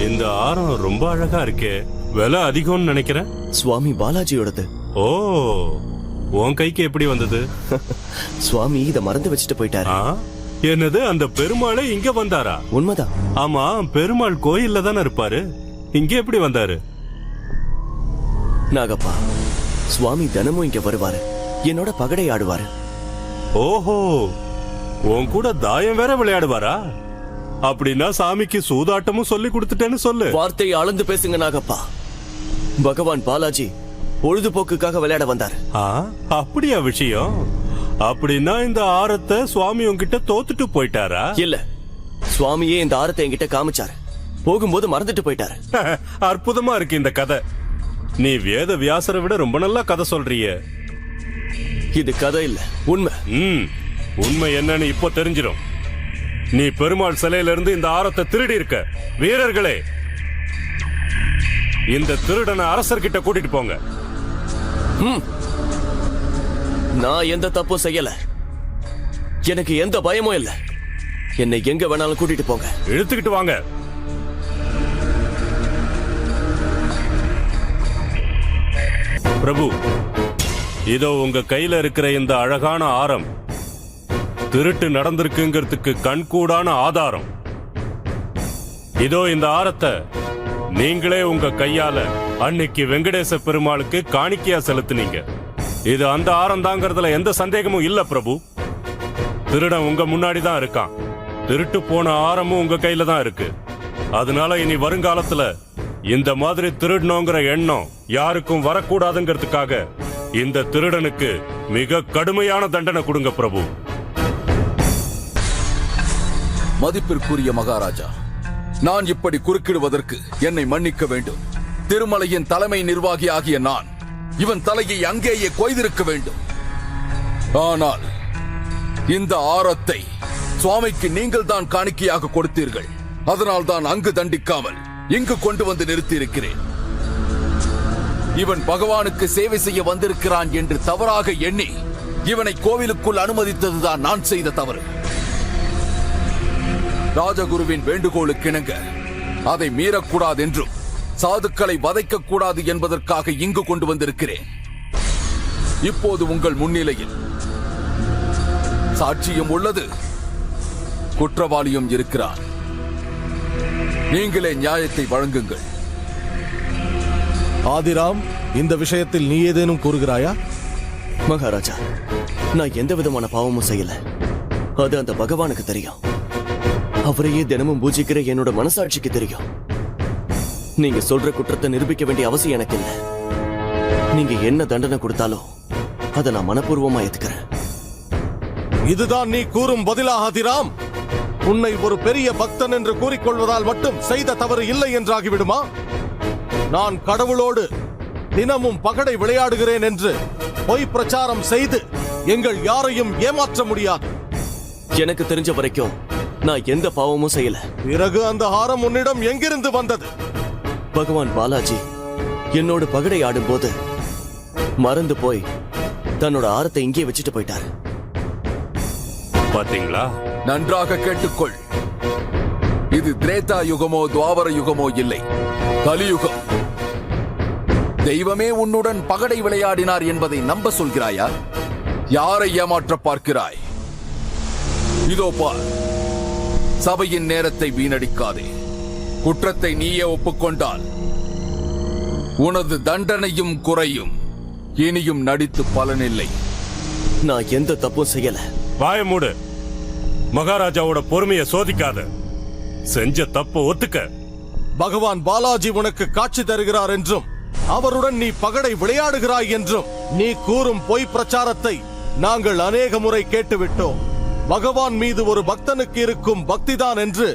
இந்த ஆரம் ரொம்ப அழகா இருக்கே. விலை அதிகம்னு நினைக்கிறேன். சுவாமி பாலாஜியோடது. ஓ, உன் கைக்கு எப்படி வந்தது? சுவாமி இத மறந்து வச்சுட்டு போயிட்டாரு. என்னது, அந்த பெருமாளே இங்க வந்தாரா? உண்மைதான். ஆமா, பெருமாள் கோயில்ல தானே இருப்பாரு. இங்க எப்படி வந்தாரு? நாகப்பா, சுவாமி தினமும் இங்க வருவாரு. என்னோட பகடை ஆடுவாரு. ஓஹோ, உன் கூட தாயம் வேற விளையாடுவாரா? அப்படின்னா சாமிக்கு சூதாட்டமும் சொல்லி கொடுத்துட்டேன்னு சொல்லு. வார்த்தையை அளந்து பேசுங்க நாகப்பா. பகவான் பாலாஜி பொழுதுபோக்குக்காக விளையாட வந்தார். அப்படியா விஷயம்? அப்படின்னா இந்த ஆரத்தை சுவாமி உன்கிட்ட தோத்துட்டு போயிட்டாரா? இல்ல, சுவாமியே இந்த ஆரத்தை என்கிட்ட காமிச்சாரு. போகும்போது மறந்துட்டு போயிட்டாரு. அற்புதமா இருக்கு இந்த கதை. நீ வேத வியாசரை விட ரொம்ப நல்லா கதை சொல்றிய. இது கதை இல்ல, உண்மை. உண்மை என்னன்னு இப்போ தெரிஞ்சிடும். நீ பெருமாள் சிலையில இருந்து இந்த ஆரத்தை திருடி இருக்க. வீரர்களே, இந்த திருடனை அரசர்கிட்ட கூட்டிட்டு போங்க. நான் எந்த தப்பும் செய்யல. எனக்கு எந்த பயமும் இல்ல. என்னை எங்க வேணாலும் கூட்டிட்டு போங்க. இழுத்துக்கிட்டு வாங்க. பிரபு, இதோ உங்க கையில இருக்கிற இந்த அழகான ஆரம் திருட்டு நடந்திருக்குங்கிறதுக்கு கண்கூடான ஆதாரம். இதோ இந்த ஆரத்தை நீங்களே உங்க கையால அன்னைக்கு வெங்கடேச பெருமாளுக்கு காணிக்கையா செலுத்தினீங்க. இது அந்த ஆரம் தாங்கிறதுல எந்த சந்தேகமும் இல்ல பிரபு. திருடன் உங்க முன்னாடி தான் இருக்கான். திருட்டு போன ஆரமும் உங்க கையில தான் இருக்கு. அதனால இனி வருங்காலத்துல இந்த மாதிரி திருடணுங்கிற எண்ணம் யாருக்கும் வரக்கூடாதுங்கிறதுக்காக இந்த திருடனுக்கு மிக கடுமையான தண்டனை கொடுங்க பிரபு. மதிப்பிற்குரிய மகாராஜா, நான் இப்படி குறுக்கிடுவதற்கு என்னை மன்னிக்க வேண்டும். திருமலையின் தலைமை நிர்வாகி ஆகிய நான் இவன் தலையை அங்கேயே கொய்திருக்க வேண்டும். ஆனால் இந்த ஆரத்தை சுவாமிக்கு நீங்கள் தான் காணிக்கையாக கொடுத்தீர்கள். அதனால் தான் அங்கு தண்டிக்காமல் இங்கு கொண்டு வந்து நிறுத்தியிருக்கிறேன். இவன் பகவானுக்கு சேவை செய்ய வந்திருக்கிறான் என்று தவறாக எண்ணி இவனை கோவிலுக்குள் அனுமதித்ததுதான் நான் செய்த தவறு. ராஜகுருவின் வேண்டுகோளுக்கிணங்க அதை மீறக்கூடாது என்றும் சாதுக்களை வதைக்க கூடாது என்பதற்காக இங்கு கொண்டு வந்திருக்கிறேன். இப்போது உங்கள் முன்னிலையில் சாட்சியம் உள்ளது, குற்றவாளியும் இருக்கிறான். நீங்களே நியாயத்தை வழங்குங்கள். ஆதிராம், இந்த விஷயத்தில் நீ ஏதேனும் கூறுகிறாயா? மகாராஜா, நான் எந்த விதமான பாவமும் செய்யல. அது அந்த பகவானுக்கு தெரியும். அவரையே தினமும் பூஜிக்கிற என்னோட மனசாட்சிக்கு தெரியும். நீங்க சொல்ற குற்றத்தை நிரூபிக்க வேண்டிய அவசியம் எனக்கு இல்லை. நீங்க என்ன தண்டனை கொடுத்தாலும் அதை நான் மனப்பூர்வமா ஏத்துக்கிறேன். இதுதான் நீ கூறும் பதிலா ஆதிராம்? உன்னை ஒரு பெரிய பக்தன் என்று கூறிக்கொள்வதால் மட்டும் செய்த தவறு இல்லை என்றாகிவிடுமா? நான் கடவுளோடு தினமும் பகடை விளையாடுகிறேன் என்று பொய் பிரச்சாரம் செய்து எங்கள் யாரையும் ஏமாற்ற முடியாது. எனக்கு தெரிஞ்ச வரைக்கும் நான் எந்த பாவமும் செய்யல. பிறகு அந்த ஹாரம் உன்னிடம் எங்கிருந்து வந்தது? பகவான் பாலாஜி என்னோட பகடை ஆடும்போது மறந்து போய் தன்னோட ஆரத்தை இங்கே வச்சுட்டு போயிட்டாரு. பாத்தீங்களா? நன்றாக கேட்டுக்கொள். இது திரேதா யுகமோ துவாபர யுகமோ இல்லை, கலியுகம். தெய்வமே உன்னுடன் பகடை விளையாடினார் என்பதை நம்ப சொல்கிறாயா? யாரை ஏமாற்ற பார்க்கிறாய்? இதோ பார், சபையின் நேரத்தை வீணடிக்காதே. குற்றத்தை நீயே ஒப்புக்கொண்டால் உனது தண்டனையும் குறையும். இனியும் நடித்து பலனில்லை. நான் எந்த தப்பும் செய்யல. வாய மூடு. மகாராஜாவோட பொறுமையை சோதிக்காத. செஞ்ச தப்பு ஒத்துக்க. பகவான் பாலாஜி உனக்கு காட்சி தருகிறார் என்றும் அவருடன் நீ பகடை விளையாடுகிறாய் என்றும் நீ கூறும் பொய் பிரச்சாரத்தை நாங்கள் அநேக முறை கேட்டுவிட்டோம். பகவான் மீது ஒரு பக்தனுக்கு இருக்கும் பக்திதான் என்று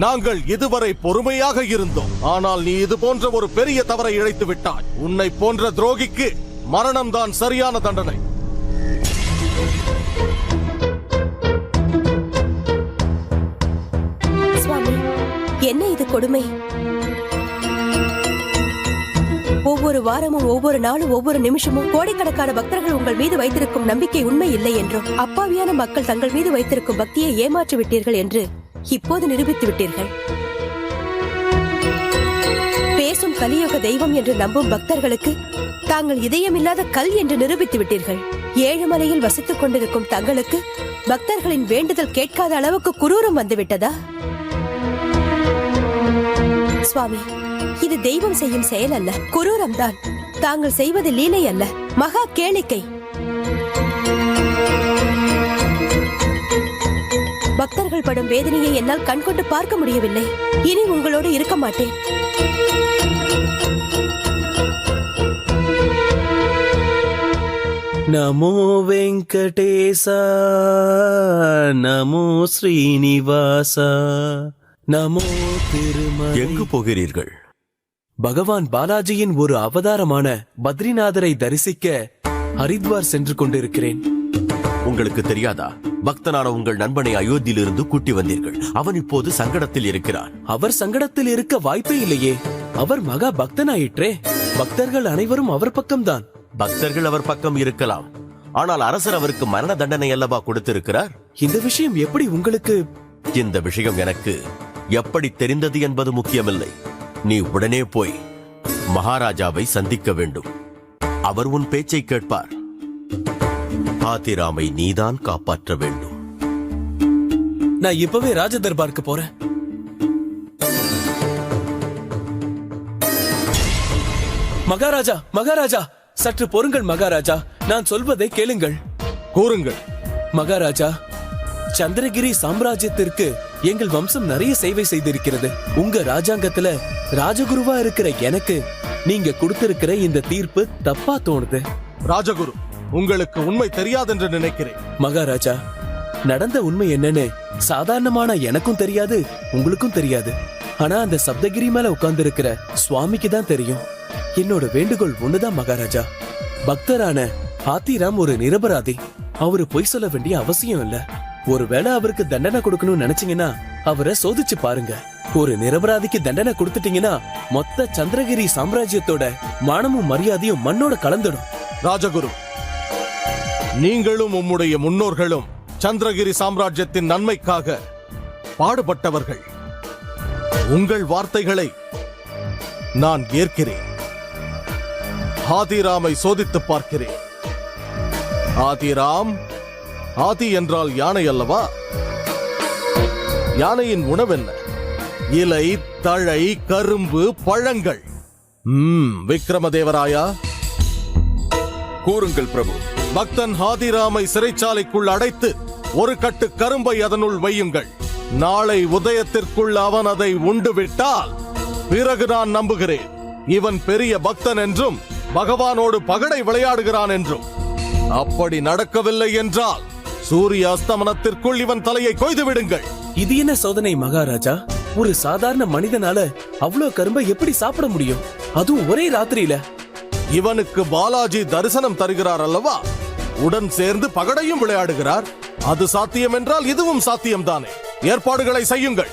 நாங்கள் இதுவரை பொறுமையாக இருந்தோம். ஆனால் நீ இது போன்ற ஒரு பெரிய தவறை இழைத்து விட்டாய். உன்னை போன்ற துரோகிக்கு மரணம்தான் சரியான தண்டனை. சுவாமி, என்ன இது கொடுமை? ஒவ்வொரு வாரமும், ஒவ்வொரு நாளும், ஒவ்வொரு நிமிஷமும் கோடிக்கணக்கான பக்தர்கள் உங்கள் மீது வைத்திருக்கும் நம்பிக்கை உண்மை இல்லை என்றும், அப்பாவியான மக்கள் தங்கள் மீது வைத்திருக்கும் பக்தியை ஏமாற்றி விட்டீர்கள் என்று இப்போது நிரூபித்து விட்டீர்கள். பேசும் கலியுக தெய்வம் என்று நம்பும் பக்தர்களுக்கு தாங்கள் இதயமில்லாத கல் என்று நிரூபித்து விட்டீர்கள். ஏழுமலையில் வசித்துக் கொண்டிருக்கும் தங்களுக்கு பக்தர்களின் வேண்டுதல் கேட்காத அளவுக்கு குரூரம் வந்துவிட்டதா? சுவாமி, இது தெய்வம் செய்யும் செயல் அல்ல, குரூரம்தான். தாங்கள் செய்வது லீலை அல்ல, மகா கேளிக்கை. பக்தர்கள் படும் வேதனையை என்னால் கண்கொண்டு பார்க்க முடியவில்லை. இனி உங்களோடு இருக்க மாட்டேன். நமோ வெங்கடேசா, நமோ ஸ்ரீனிவாசா, நமோ திருமலை. எங்கு போகிறீர்கள்? பகவான் பாலாஜியின் ஒரு அவதாரமான பத்ரிநாதரை தரிசிக்க ஹரித்வார் சென்று கொண்டிருக்கிறேன். உங்களுக்கு தெரியாதா? பக்தனான உங்கள் நண்பனை அயோத்தியிலிருந்து கூட்டி வந்தீர்கள். அவன் இப்போது சங்கடத்தில் இருக்கிறான். அவர் சங்கடத்தில் இருக்க வாய்ப்பே இல்லையே. அவர் மகா பக்தனாயிற்றே. பக்தர்கள் அனைவரும் அவர் பக்கம்தான். பக்தர்கள் அவர் பக்கம் இருக்கலாம், ஆனால் அரசர் அவருக்கு மரண தண்டனை அல்லவா கொடுத்திருக்கிறார். இந்த விஷயம் எப்படி உங்களுக்கு? இந்த விஷயம் எனக்கு எப்படி தெரிந்தது என்பது முக்கியமில்லை. நீ உடனே போய் மகாராஜாவை சந்திக்க வேண்டும். அவர் உன் பேச்சை கேட்பார். ஹாத்திராமை நீதான் காப்பாற்ற வேண்டும். நான் இப்பவே ராஜ தர்பாருக்கு போறேன். மகாராஜா, மகாராஜா, சற்று பொறுங்கள் மகாராஜா. நான் சொல்வதை கேளுங்கள். கூறுங்கள். மகாராஜா, சந்திரகிரி சாம்ராஜ்யத்திற்கு எங்கள் வம்சம் நிறைய சேவை செய்திருக்கிறது. உங்க ராஜாங்கத்துல ராஜகுருவா இருக்கிற எனக்கு நீங்க கொடுத்திருக்கிற இந்த தீர்ப்பு தப்பா தோணுது. ராஜகுரு, உங்களுக்கு உண்மை தெரியாதென்று நினைக்கிறேன். மகாராஜா, நடந்த உண்மை என்னன்னு சாதாரணமான எனக்கும் தெரியாது, உங்களுக்கும் தெரியாது. ஆனா அந்த சப்தகிரி மேல உட்கார்ந்து இருக்கிற சுவாமிக்கு தான் தெரியும். என்னோட வேண்டுகோள் ஒண்ணுதான் மகாராஜா. பக்தரான ஹாத்திராம் ஒரு நிரபராதி. அவரு பொய் சொல்ல வேண்டிய அவசியம் இல்ல. ஒருவேளை அவருக்கு தண்டனை கொடுக்கணும்னு நினைச்சீங்கன்னா அவரை சோதிச்சு பாருங்க. ஒரு நிரபராதிக்கு தண்டனை கொடுத்துட்டீங்கன்னா மொத்த சந்திரகிரி சாம்ராஜ்யத்தோட மானமும் மரியாதையும் மண்ணோட கலந்துடும். ராஜகுரு, நீங்களும் உம்முடைய முன்னோர்களும் சந்திரகிரி சாம்ராஜ்யத்தின் நன்மைக்காக பாடுபட்டவர்கள். உங்கள் வார்த்தைகளை நான் ஏற்கிறேன். ஹாதிராமை சோதித்து பார்க்கிறேன். ஆதிராம், ஆதி என்றால் யானை அல்லவா? யானையின் உணவென்ன? இலை, தழை, கரும்பு, பழங்கள். விக்ரமதேவராயா, கூறுங்கள் பிரபு. பக்தன் ஹாதிராமை சிறைச்சாலைக்குள் அடைத்து ஒரு கட்டு கரும்பை அதனுள் வையுங்கள். நாளை உதயத்திற்குள் அவன் அதை உண்டு விட்டால் பிறகு நான் நம்புகிறேன் இவன் பெரிய பக்தன் என்றும் பகவானோடு பகடை விளையாடுகிறான் என்றும். அப்படி நடக்கவில்லை என்றால் சூரிய அஸ்தமனத்திற்குள் இவன் தலையை கொய்து விடுங்கள். இது என்ன சோதனை மகாராஜா? ஒரு சாதாரண மனிதனால அவ்வளவு கரும்பை எப்படி சாப்பிட முடியும்? அதுவும் ஒரே ராத்திரியில. இவனுக்கு பாலாஜி தரிசனம் தருகிறார் அல்லவா? உடன் சேர்ந்து பகடையும் விளையாடுகிறார். அது சாத்தியம் என்றால் இதுவும் சாத்தியம்தானே. ஏற்பாடுகளை செய்யுங்கள்.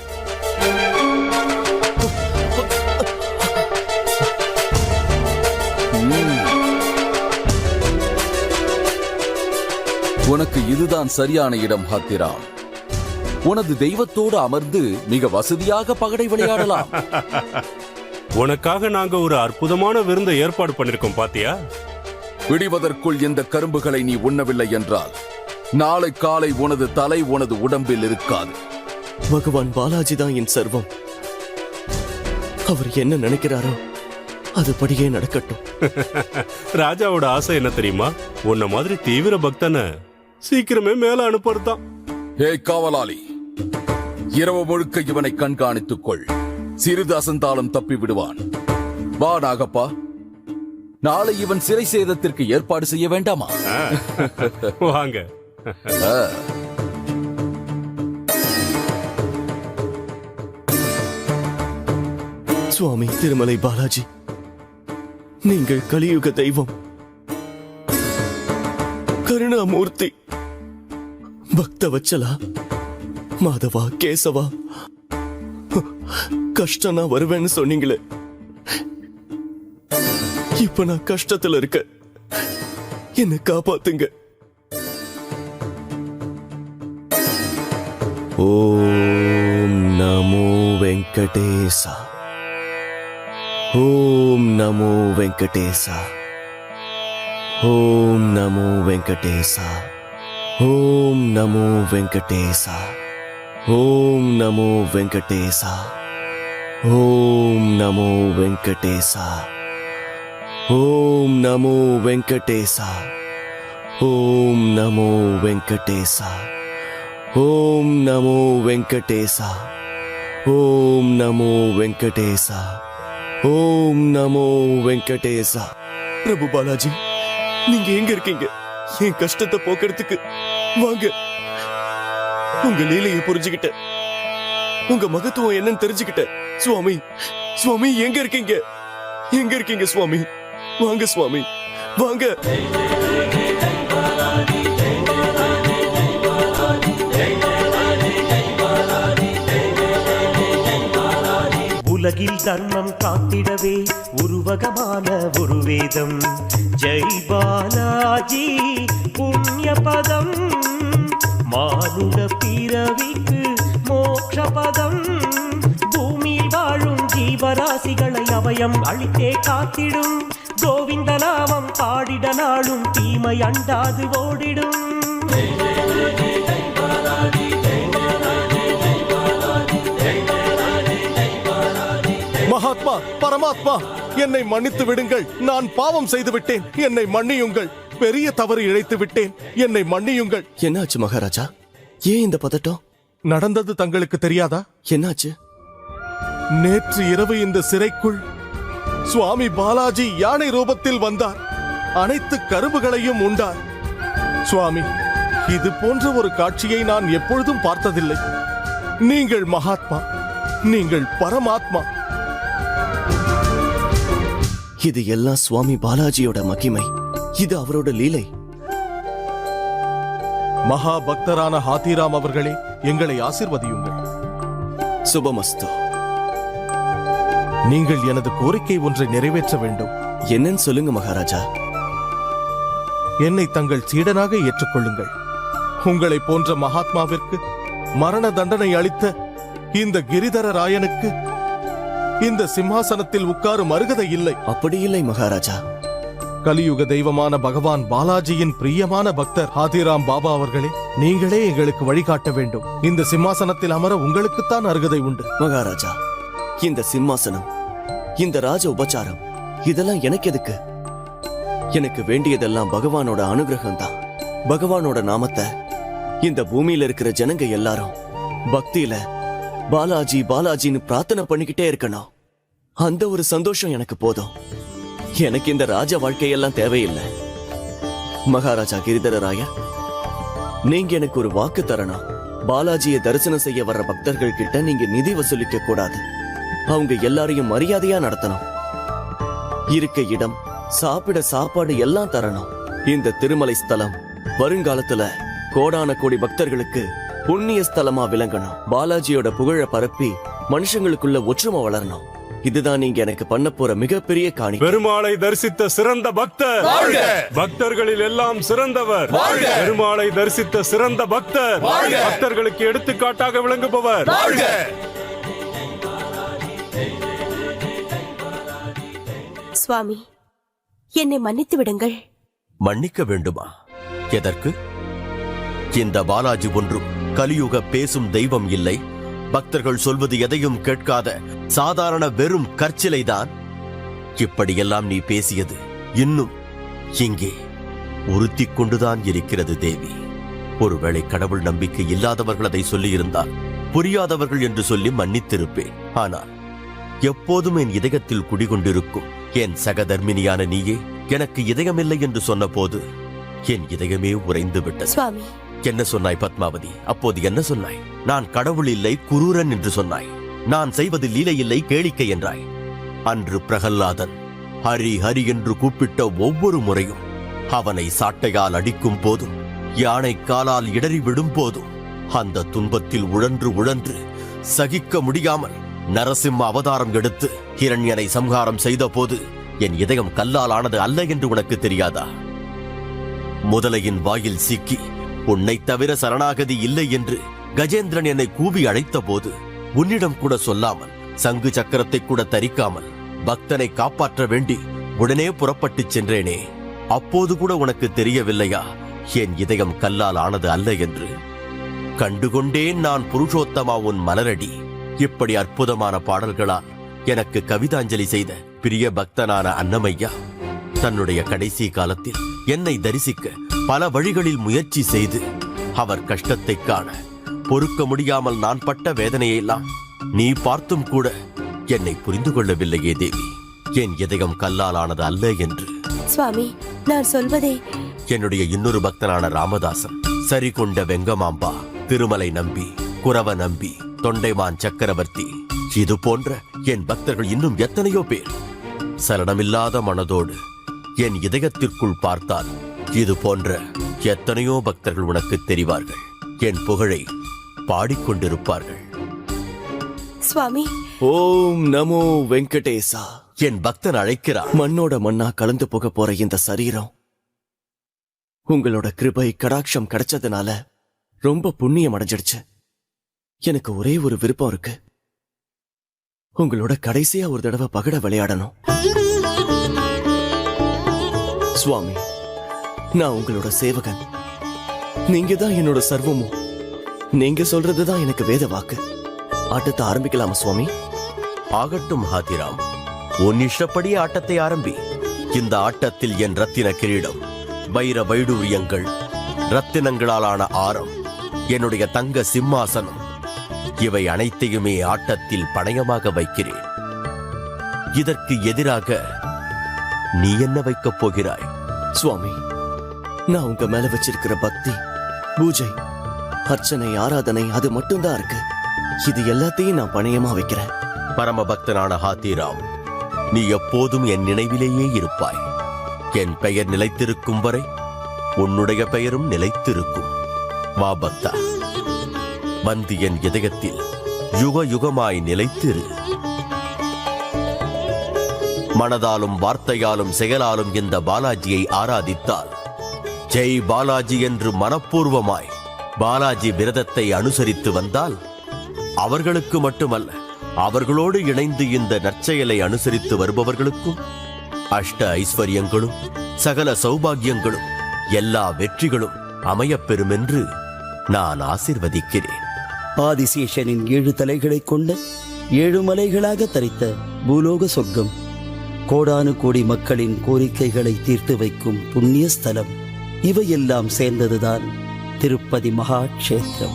உனக்கு இதுதான் சரியான இடம் ஹாத்திராம். உனது தெய்வத்தோடு அமர்ந்து மிக வசதியாக பகடை விளையாடலாம். உனக்காக நாங்க ஒரு அற்புதமான விருந்தை ஏற்பாடு பண்ணிருக்கோம் பாத்தியா? விடிவதற்குள் இந்த கரும்புகளை நீ உண்ணவில்லை என்றால் நாளை காலை உனது தலை உனது உடம்பில் இருக்காது. பகவான் பாலாஜி தான் என் சர்வம். அவர் என்ன நினைக்கிறாரோ அதுபடியே நடக்கட்டும். ராஜாவோட ஆசை என்ன தெரியுமா? உன்ன மாதிரி தீவிர பக்தனை சீக்கிரமே மேல அனுப்புறதுதான். ஹே காவலாளி, இரவு முழுக்க இவனை கண்காணித்துக் கொள். சிறிது அசந்தாலும் தப்பி விடுவான். வா நாகப்பா, நாளை இவன் சிறை சேதத்திற்கு ஏற்பாடு செய்ய வேண்டாமா? வாங்க. சுவாமி திருமலை பாலாஜி, நீங்கள் கலியுக தெய்வம், கருணாமூர்த்தி, பக்தவச்சலா, மாதவா, கேசவா. கஷ்டம் நான் வருவேன்னு சொன்னீங்களே, இப்ப நான் கஷ்டத்துல இருக்க, என்ன காப்பாத்துங்க. ஓம் நமோ வெங்கடேசா. ஓம் நமோ வெங்கடேசா. ஓம் நமோ வெங்கடேசா. ஓம் நமோ வெங்கடேசா. ஓம் நமோ வெங்கடேசா. ஓம் நமோ வெங்கடேசா. ஓம் நமோ வெங்கடேசா. ஓம் நமோ வெங்கடேசா. ஓம் நமோ வெங்கடேசா. ஓம் நமோ வெங்கடேசா. ஓம் நமோ வெங்கடேசா. பிரபு பாலாஜி, நீங்க எங்க இருக்கீங்க? என் கஷ்டத்தை போக்குறதுக்கு வாங்க. உங்க லீலையை புரிஞ்சுக்கிட்ட, உங்க மகத்துவம் என்னன்னு தெரிஞ்சுக்கிட்ட. சுவாமி, சுவாமி எங்க இருக்கீங்க? எங்க இருக்கீங்க சுவாமி? வாங்க சுவாமி, வாங்க. உலகில் தர்மம் காத்திடவே உருவகமான ஒரு வேதம். ஜெய் பாலாஜி புண்ணிய பதம், மானுட பிறவிக்கு மோட்ச பதம். பூமியில் வாழும் ஜீவராசிகளை அபயம் அளித்தே காத்திடும். கோவிந்த நாமம் பாடிட நாளும் தீமை அண்டாது ஓடிடும். மகாத்மா, பரமாத்மா, என்னை மன்னித்து விடுங்கள். நான் பாவம் செய்து விட்டேன், என்னை மன்னியுங்கள். பெரிய தவறு இழைத்து விட்டேன், என்னை மன்னியுங்கள். என்னாச்சு மகாராஜா? ஏன் இந்த பதட்டம்? நடந்தது தங்களுக்கு தெரியாதா? என்னாச்சு? நேற்று இரவு இந்த சிறைக்குள் சுவாமி பாலாஜி யானை ரூபத்தில் வந்தார். அனைத்து கரும்புகளையும் உண்டார். சுவாமி, இது போன்ற ஒரு காட்சியை நான் எப்பொழுதும் பார்த்ததில்லை. நீங்கள் மகாத்மா, நீங்கள் பரமாத்மா. இது எல்லாம் சுவாமி பாலாஜியோட மகிமை. இது அவரோட லீலை. மகா பக்தரான ஹாத்திராம் அவர்களே, எங்களை ஆசிர்வதியுங்கள். சுபமஸ்து. நீங்கள் எனது கோரிக்கை ஒன்றை நிறைவேற்ற வேண்டும். என்னன்னு சொல்லுங்க மகாராஜா. என்னை தங்கள் சீடனாக ஏற்றுக்கொள்ளுங்கள். உங்களை போன்ற மகாத்மாவிற்கு மரண தண்டனை அளித்த இந்த கிரிதர ராயனுக்கு இந்த சிம்மாசனத்தில் உட்காரும் அருகதை இல்லை. அப்படி இல்லை மகாராஜா. கலியுக தெய்வமான பகவான் பாலாஜியின் பிரியமான பக்தர் ஹாதிராம் பாபா அவர்களே, நீங்களே எங்களுக்கு வழிகாட்ட வேண்டும். இந்த சிம்மாசனத்தில் அமர உங்களுக்குத்தான் அருகதை உண்டு. மகாராஜா, இந்த சிம்மாசனம், இந்த ராஜ உபச்சாரம், இதெல்லாம் எனக்கு எதுக்கு? எனக்கு வேண்டியதெல்லாம் பகவானோட அனுகிரகம் தான். பகவானோட நாமத்தை இந்த பூமியில இருக்கிற ஜனங்க எல்லாரும் பக்தியில பாலாஜி பாலாஜின்னு பிரார்த்தனை பண்ணிக்கிட்டே இருக்கணும். அந்த ஒரு சந்தோஷம் எனக்கு போதும். எனக்கு இந்த ராஜ வாழ்க்கையெல்லாம் தேவையில்லை. மகாராஜா கிரிதரராயர், நீங்க எனக்கு ஒரு வாக்கு தரணும். பாலாஜியை தரிசனம் செய்ய வர்ற பக்தர்கள் கிட்ட நீங்க நிதி வசூலிக்க கூடாது. அவங்க எல்லாரையும் மரியாதையா நடத்தணும். இருக்க இடம், சாப்பிட சாப்பாடு எல்லாம் தரணும். இந்த திருமலை ஸ்தலம் வருங்காலத்துல கோடான கோடி பக்தர்களுக்கு புண்ணிய ஸ்தலமா விளங்கணும். பாலாஜியோட புகழ பரப்பி மனுஷங்களுக்குள்ள ஒற்றுமை வளரணும். இதுதான் நீங்க எனக்கு பண்ண போற மிகப்பெரிய காணி. பெருமாளை தரிசித்த சிறந்த பக்தர், பக்தர்களில் எல்லாம் சிறந்தவர். பெருமாளை தரிசித்த சிறந்த பக்தர், பக்தர்களுக்கு எடுத்துக்காட்டாக விளங்குபவர். சுவாமி, என்னை மன்னித்து விடுங்கள். மன்னிக்க வேண்டுமா? எதற்கு? இந்த பாலாஜி ஒன்றும் கலியுக பேசும் தெய்வம் இல்லை. பக்தர்கள் சொல்வது எதையும் கேட்காத சாதாரண வெறும் கற்சிலைதான். இப்படியெல்லாம் நீ பேசியது இன்னும் இங்கே உறுத்திக் கொண்டுதான் இருக்கிறது தேவி. ஒருவேளை கடவுள் நம்பிக்கை இல்லாதவர்கள் அதை சொல்லியிருந்தால் புரியாதவர்கள் என்று சொல்லி மன்னித்திருப்பேன். ஆனால் எப்போதும் என் இதயத்தில் குடிகொண்டிருக்கும் என் சகதர்மினியான நீயே எனக்கு இதயமில்லை என்று சொன்ன போது என் இதயமே உறைந்து விட்டது. சுவாமி, என்ன சொன்னாய் பத்மாவதி? அப்போது என்ன சொன்னாய்? நான் கடவுள் இல்லை, குரூரன் என்று சொன்னாய். நான் செய்வது லீலை இல்லை, கேளிக்கை என்றாய். அன்று பிரகல்லாதன் ஹரி ஹரி என்று கூப்பிட்ட ஒவ்வொரு முறையும், அவனை சாட்டையால் அடிக்கும் போதும், யானை காலால் இடறி விடும் போதும், அந்த துன்பத்தில் உழன்று உழன்று சகிக்க முடியாமல் நரசிம்ம அவதாரம் எடுத்து ஹிரண்யனை சம்ஹாரம் செய்த போது என் இதயம் கல்லால் ஆனது அல்ல என்று உனக்கு தெரியாதா? முதலையின் வாயில் சிக்கி உன்னை தவிர சரணாகதி இல்லை என்று கஜேந்திரன் என்னை கூவி அழைத்த போது உன்னிடம் கூட சொல்லாமல், சங்கு சக்கரத்தை கூட தரிக்காமல் பக்தனை காப்பாற்ற வேண்டி உடனே புறப்பட்டுச் சென்றேனே, அப்போது கூட உனக்கு தெரியவில்லையா என் இதயம் கல்லால் ஆனது அல்ல என்று? கண்டுகொண்டேன் நான் புருஷோத்தமா உன் மலரடி. இப்படி அற்புதமான பாடல்களால் எனக்கு கவிதாஞ்சலி செய்த பிரிய பக்தனான அன்னமையா தன்னுடைய கடைசி காலத்தில் என்னை தரிசிக்க பல வழிகளில் முயற்சி செய்து அவர் கஷ்டத்தை காண பொறுக்க முடியாமல் நான் பட்ட வேதனையெல்லாம் நீ பார்த்தும் கூட என்னை புரிந்து கொள்ளவில்லையே தேவி. என் இதயம் கல்லால் ஆனது அல்ல என்று. சுவாமி, நான் சொல்வதே. என்னுடைய இன்னொரு பக்தனான ராமதாசன், சரிகொண்ட வெங்கமாம்பா, திருமலை நம்பி, குரவ நம்பி, தொண்டைமான் சக்கரவர்த்தி, இது போன்ற என் பக்தர்கள் இன்னும் எத்தனையோ பேர் சலனமில்லாத மனதோடு என் இதயத்திற்குள் பார்த்தால் இது போன்ற எத்தனையோ பக்தர்கள் உனக்கு தெரிவார்கள். என் புகழை பாடிக்கொண்டிருப்பார்கள். சுவாமி, ஓம் நமோ வெங்கடேசா. என் பக்தன் அழைக்கிறான். மண்ணோட மண்ணா கலந்து போக போற இந்த சரீரம் உங்களோட கிருபை கடாட்சம் கிடைச்சதுனால ரொம்ப புண்ணியம் அடைஞ்சிடுச்சு. எனக்கு ஒரே ஒரு விருப்பம் இருக்கு. உங்களோட கடைசியா ஒரு தடவை பகட விளையாடணும். சுவாமி, நான் உங்களோட சேவகன். நீங்க தான் என்னோட சர்வமும். நீங்க சொல்றதுதான் எனக்கு வேத வாக்கு. ஆட்டத்தை ஆரம்பிக்கலாமா சுவாமி? ஆகட்டும் ஹாத்திராம், உன் இஷ்டப்படி ஆட்டத்தை ஆரம்பி. இந்த ஆட்டத்தில் என் ரத்தின கிரீடம், வைர வைடூரியங்கள், ரத்தினங்களாலான ஆரம், என்னுடைய தங்க சிம்மாசனம், இவை அனைத்தையுமே ஆட்டத்தில் பணயமாக வைக்கிறேன். இதற்கு எதிராக நீ என்ன வைக்கப் போகிறாய்? சுவாமி, நான் உங்க மேல வச்சிருக்கிற பக்தி, பூஜை, அர்ச்சனை, ஆராதனை அது மட்டும்தான் இருக்கு. இது எல்லாத்தையும் நான் பணயமா வைக்கிறேன். பரம பக்தனான ஹாத்திராம், நீ எப்போதும் என் நினைவிலேயே இருப்பாய். என் பெயர் நிலைத்திருக்கும் வரை உன்னுடைய பெயரும் நிலைத்திருக்கும். வா பக்தா, வந்து என் இதயத்தில் யுக யுகமாய் நிலைத்திரு. மனதாலும் வார்த்தையாலும் செயலாலும் இந்த பாலாஜியை ஆராதித்தால், ஜெய் பாலாஜி என்று மனப்பூர்வமாய் பாலாஜி விரதத்தை அனுசரித்து வந்தால், அவர்களுக்கு மட்டுமல்ல, அவர்களோடு இணைந்து இந்த நற்செயலை அனுசரித்து வருபவர்களுக்கும் அஷ்ட ஐஸ்வர்யங்களும் சகல சௌபாகியங்களும் எல்லா வெற்றிகளும் அமையப்பெறும் என்று நான் ஆசிர்வதிக்கிறேன். ஆதிசேஷனின் 7 தலைகளைக் கொண்ட 7 மலைகளாக தரித்த பூலோக சொர்க்கம், கோடானு கோடி மக்களின் கோரிக்கைகளை தீர்த்து வைக்கும் புண்ணிய ஸ்தலம், இவையெல்லாம் சேர்ந்ததுதான் திருப்பதி மகா க்ஷேத்திரம்.